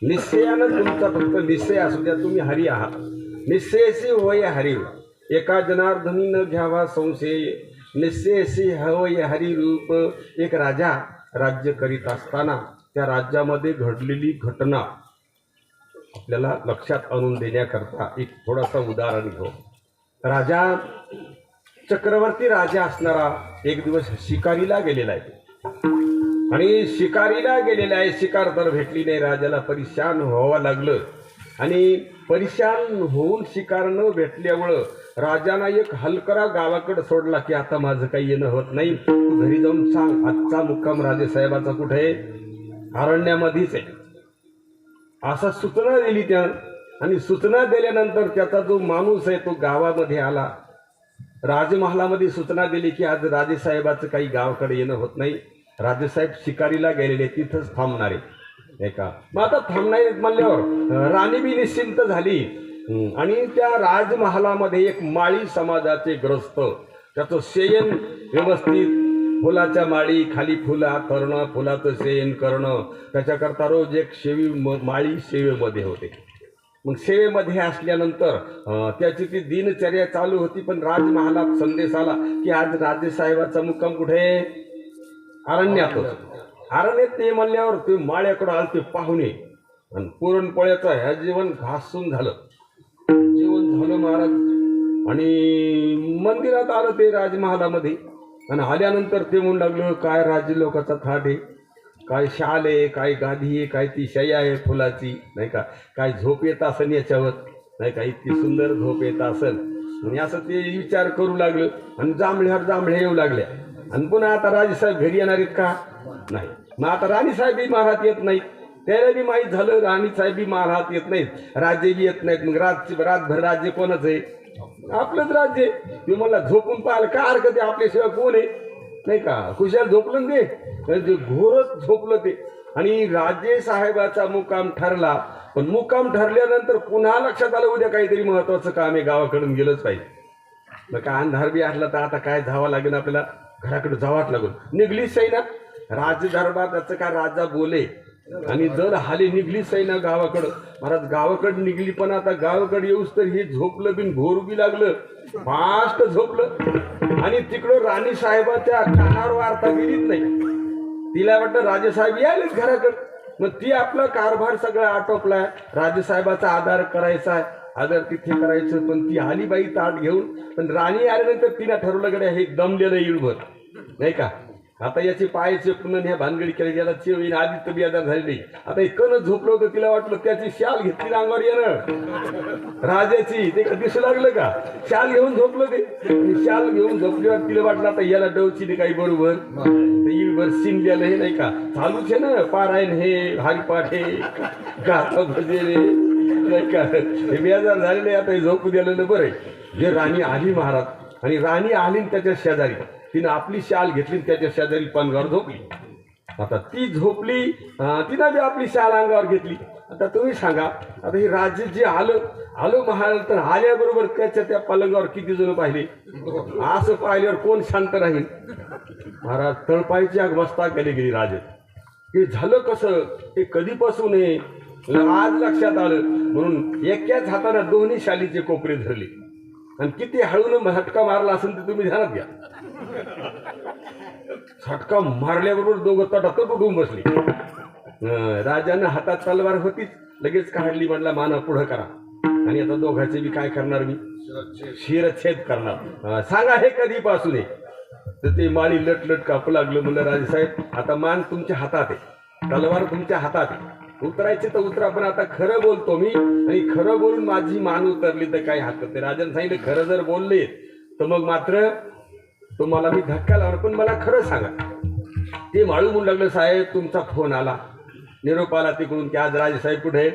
निश्चयानं तुमचा फक्त निश्चय असू द्या, तुम्ही हरी आहात. निश्चयसी होय हरी, एका जनार्दनी न घ्यावा संशय. निश्चयसी होय हरी रूप. एक राजा राज्य करीत असताना त्या राज्यामध्ये घडलेली घटना आपल्याला लक्षात आणून देण्याकरता एक थोडासा उदाहरण घेऊ. राजा चक्रवर्ती राजा असणारा एक दिवस शिकारीला गेलेला आहे आणि शिकारीला गेलेला आहे. शिकार तर भेटली नाही. राजाला परेशान व्हावं लागलं आणि परेशान होऊन शिकार न भेटल्यामुळं राजानं एक हलकरा गावाकडे सोडला की आता माझं काही येणं होत नाही, तू घरी जाऊन सांग आजचा मुक्काम राजेसाहेबाचा कुठे आहे, अरण्यामध्येच आहे. असा सूचना दिली त्यानं आणि सूचना दिल्यानंतर त्याचा जो माणूस आहे तो गावामध्ये आला. राजमहालामध्ये सूचना दिली की आज राजेसाहेबाचं काही गावाकडे येणं होत नाही, राजेसाहेब शिकारीला गेलेले, तिथंच थांबणार आहे का. मग आता थांबणार म्हणल्यावर राणी बी निश्चिंत झाली आणि त्या राजमहालामध्ये एक माळी समाजाचे ग्रस्त, त्याचं शयन व्यवस्थित, फुलाच्या माळी, खाली फुला करणं, फुलाचं शयन करणं, त्याच्याकरता रोज एक माळी सेवेमध्ये होते. मग सेवेमध्ये असल्यानंतर त्याची ती दिनचर्या चालू होती. पण राजमहालात संदेश आला की आज राजेसाहेबाचा मुक्काम कुठे, अरण्यातच. अरण्यात ते म्हणल्यावर ते माळ्याकडं आले ते पाहुणे आणि पुरणपोळ्याचं ह्या जेवण घासून झालं. जेवण झालं महाराज आणि मंदिरात आलं ते राजमहालामध्ये आणि आल्यानंतर ते म्हणू लागलं काय राज्य लोकांचा थाट आहे, काय शाल आहे, काय गादी आहे, काय ती शय्या आहे फुलाची नाही का, काय झोप येत असन याच्यावर नाही का, इतकी सुंदर झोप येत असन. आणि असं ते विचार करू लागलं आणि जांभळ्यावर जांभळ्या येऊ लागल्या. आणि पुन्हा आता राजेसाहेब घरी येणार आहेत का नाही. मग आता राणीसाहेबही महारात येत नाहीत, त्याला बी माहीत झालं राणीसाहेबही महारात येत नाहीत, राज्य बी येत नाहीत. मग रातभर राज्य कोणाचं आहे, आपलंच राज्य. ते मला झोपून पाहिलं काय हरकत आहे, आपल्याशिवाय कोण आहे नाही का. खुशाल झोपलं ते घोरच झोपलं ते. आणि राजे साहेबाचा मुक्काम ठरला. पण मुक्काम ठरल्यानंतर पुन्हा लक्षात आलं उद्या काहीतरी महत्वाचं काम आहे, गावाकडून गेलंच पाहिजे. मग काय अंधार बी असला तर आता काय जावं लागेल, आपल्याला घराकडे जावंच लागेल. निघलीच आहे ना राजदरबार, त्याचं काय राजा बोले आणि जर हाली निघलीच आहे ना गावाकडं. महाराज गावाकडे निघली पण आता गावाकडे येऊस तर हे झोपलं बिन घोरू बी लागलं, फास्ट झोपलं. आणि तिकडं राणी साहेबाच्या कानावर वार्ता गेलीच नाही. तिला वाटतं राजेसाहेब यायलेच घराकडं. मग ती आपला कारभार सगळा आटोपलाय, राजेसाहेबाचा आदर करायचा, आदर तिथे करायचं. पण ती आली बाई ताट घेऊन. पण राणी आल्यानंतर तिला ठरवलं गड्या हे दमलेलं येळभर नाही का, आता याचे पायाचे पुन्हा ह्या भानगडी केली, याला चिवळी आधी तर बियादार झाली नाही. आता इकडनं झोपलं होतं, तिला वाटलं त्याची शाल घेतली अंगावर येणं राजाची, ते दिसू लागलं का शाल घेऊन झोपलं ते. शाल घेऊन झोपल्यावर तिला वाटलं आता याला डवची काही बरोबर येळभर शिनलेलं हे नाही का, चालूच आहे ना पारायण हे हरिपाठ हे गाथा भजे नाही का, हे बेजार झालेले. आता हे झोपू दिलेलं बरं आहे. जे राणी आली महाराज आणि राणी आली त्याच्या शेजारी, तिनं आपली शाल घेतली त्याच्या शेजारी पानगावर झोपली. आता ती झोपली, तिनं बी आपली शाल अंगावर घेतली. आता तुम्ही सांगा, आता हे राज्य जे आलो महाल तर आल्याबरोबर त्याच्या त्या पलंगावर किती जण पाहिले. असं पाहिल्यावर कोण शांत राहील. महाराज तळपायची अवस्था केली गेली राजे. हे झालं कसं, ते कधीपासून हे आज लक्षात आलं. म्हणून एकाच हाताने दोन्ही शालीचे कोपरे धरले आणि किती हळून झटका मारला असेल तर तुम्ही ध्यानात घ्या. झटका मारल्याबरोबर दोघं तटातट उठून बसले. राजानं हातात तलवार होतीच, लगेच काढली, म्हणला माना पुढं करा. आणि आता दोघांचे बी काय करणार मी, शिरच्छेद करणार. सांगा हे कधीपासून आहे. तर ते माळी लटलट कापू लागलं. म्हणलं राजेसाहेब आता मान तुमच्या हातात आहे, तलवार तुमच्या हातात आहे, उतरायचे तर उतरा, पण आता खरं बोलतो मी आणि खरं बोलून माझी मान उतरली तर काय हरकत नाही. राजाने सांगितलं खरं जर बोलले तर मग मात्र तुम्हाला मी धक्का लावणार, पण मला खरं सांगा. ते माळू म्हणू लागलं साहेब तुमचा फोन आला, निरोप आला तिकडून की आज राजेसाहेब कुठे आहेत.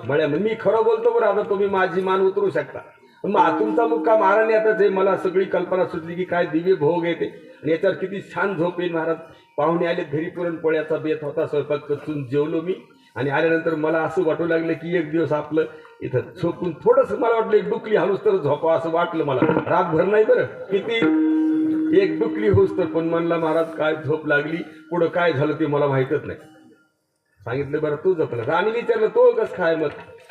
बळ्या मी खरं बोलतो बरं, आता तुम्ही माझी मान उतरू शकता. मग तुमचा मुक्काम अरण्यातच आहे. मला सगळी कल्पना सुचली की काय दिव्य भोग येते आणि याच्यावर किती छान झोप येईल. महाराज पाहुणे आले, घरी पुरणपोळ्याचा बेत होता, स्वयंपाक करून जेवलो मी. आणि आल्यानंतर मला असं वाटू लागलं की एक दिवस आपलं इथं झोपून थोडंसं मला वाटलं एक डुकली हालूस तर झोपा असं वाटलं मला. रातभर नाही बरं, किती एक डुकली होऊस तर. पण म्हणला महाराज काय झोप लागली, पुढं काय झालं ते मला माहीतच नाही. सांगितलं बरं तू जपलं. राणी विचारलं तो कस काय मत.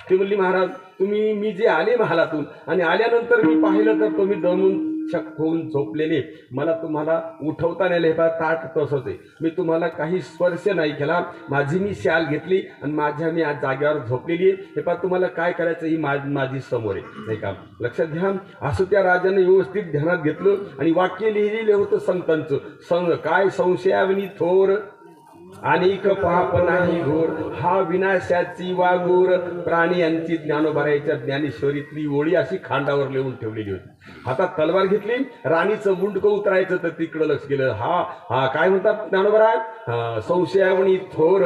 ती म्हणली महाराज मी जे आले महालातून आणि आल्यानंतर मी पाहिलं तर तुम्ही दमून शक होऊन झोपलेले. मला तुम्हाला उठवता नाही हे ताट तसंच आहे. मी तुम्हाला काही स्पर्श नाही केला. माझी मी शाल घेतली आणि माझ्या मी आज जागेवर झोपलेली आहे. हे पहा तुम्हाला काय करायचं ही माझी समोर आहे नाही का. लक्षात घ्या. असं त्या राजाने व्यवस्थित ध्यानात घेतलं आणि वाक्य लिहिलेलं होतं संतांचं. काय संशयावनी थोर अनेक पाप नाही घोर हा विनाशाची वागोर. प्राणी यांची ज्ञानोबारायच्या ज्ञानेश्वरीतली ओळी अशी खांडावर लिहून ठेवलेली होती. हातात तलवार घेतली. राणीचं मुंडकं उतरायचं तर तिकडं लक्ष गेलं. हा काय म्हणतात ज्ञानोबाराय. संशयावणी थोर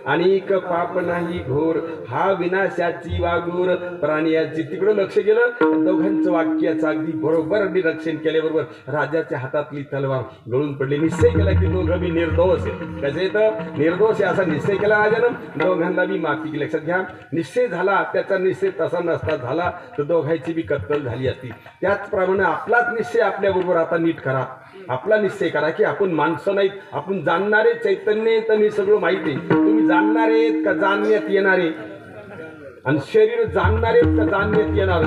अनेक पाप नाही घोर हा विनाशाची वागोर. प्राणी यांची तिकडं लक्ष गेलं. दोघांचं वाक्याचं अगदी बरोबर निरीक्षण केल्याबरोबर राजाच्या हातातली तलवार गळून पडली. निश्चय केला की दोघं मी निर्दोष आहे. त्याचे तर निर्दोष आहे असा निश्चय केला राजानं. दोघांना मी माफी केली. लक्षात घ्या. निश्चय झाला त्याचा निश्चय तसा नसता झाला तर दोघांची बी कत्तल झाली असती. त्याचप्रमाणे आपलाच निश्चय आपल्याबरोबर आता नीट करा. आपला निश्चय करा की आपण माणसं नाहीत. आपण जाणणारे चैतन्य तर मी सगळं माहिती आहे. तुम्ही जाणणारे आहेत का जाणण्यात येणारे. आणि शरीर जाणणारे आहेत का जाणण्यात येणार.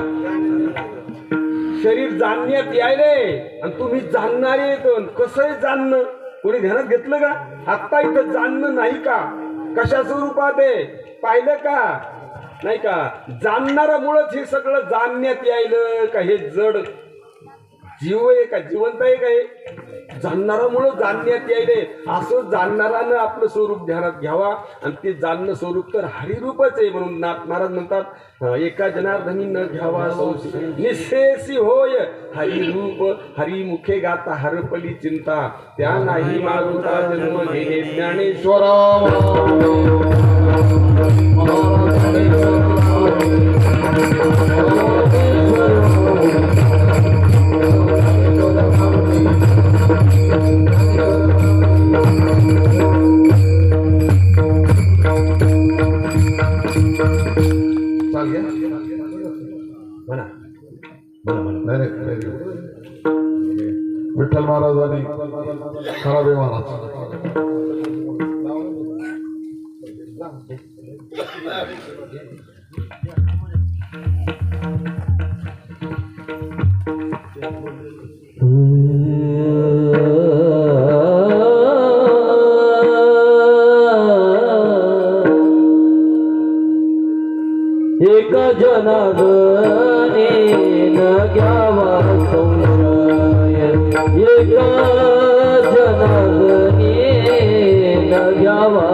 शरीर जाणण्यात यायले आणि तुम्ही जाणणारे आहेत. कसं आहे जाणणं कोणी ध्यानात घेतलं का. आत्ता इथं जाणणं नाही का. कशा स्वरूपात आहे पाहिलं का नाही का. जाणणारामुळंच हे सगळं जाणण्यात यायलं का. हे जड जीव आहे का जिवंत आहे का. हे जाणणारामुळं जाणण्यात यायले. असं जाणणारानं आपलं स्वरूप ध्यानात घ्यावा आणि ते जाणणं स्वरूप तर हरिरूपच आहे. म्हणून नाथ महाराज म्हणतात एका जनार्दनी न घ्यावा संशय निशेषी होय हरिरूप. हरिमुखे गाता हरपली चिंता त्या नाही मागुता जन्म घे ज्ञानेश्वरा. विठ्ठल महाराज आणि खराबे महाराज. एका जनार्दने न घ्यावा संशय. एका जनार्दने न घ्यावा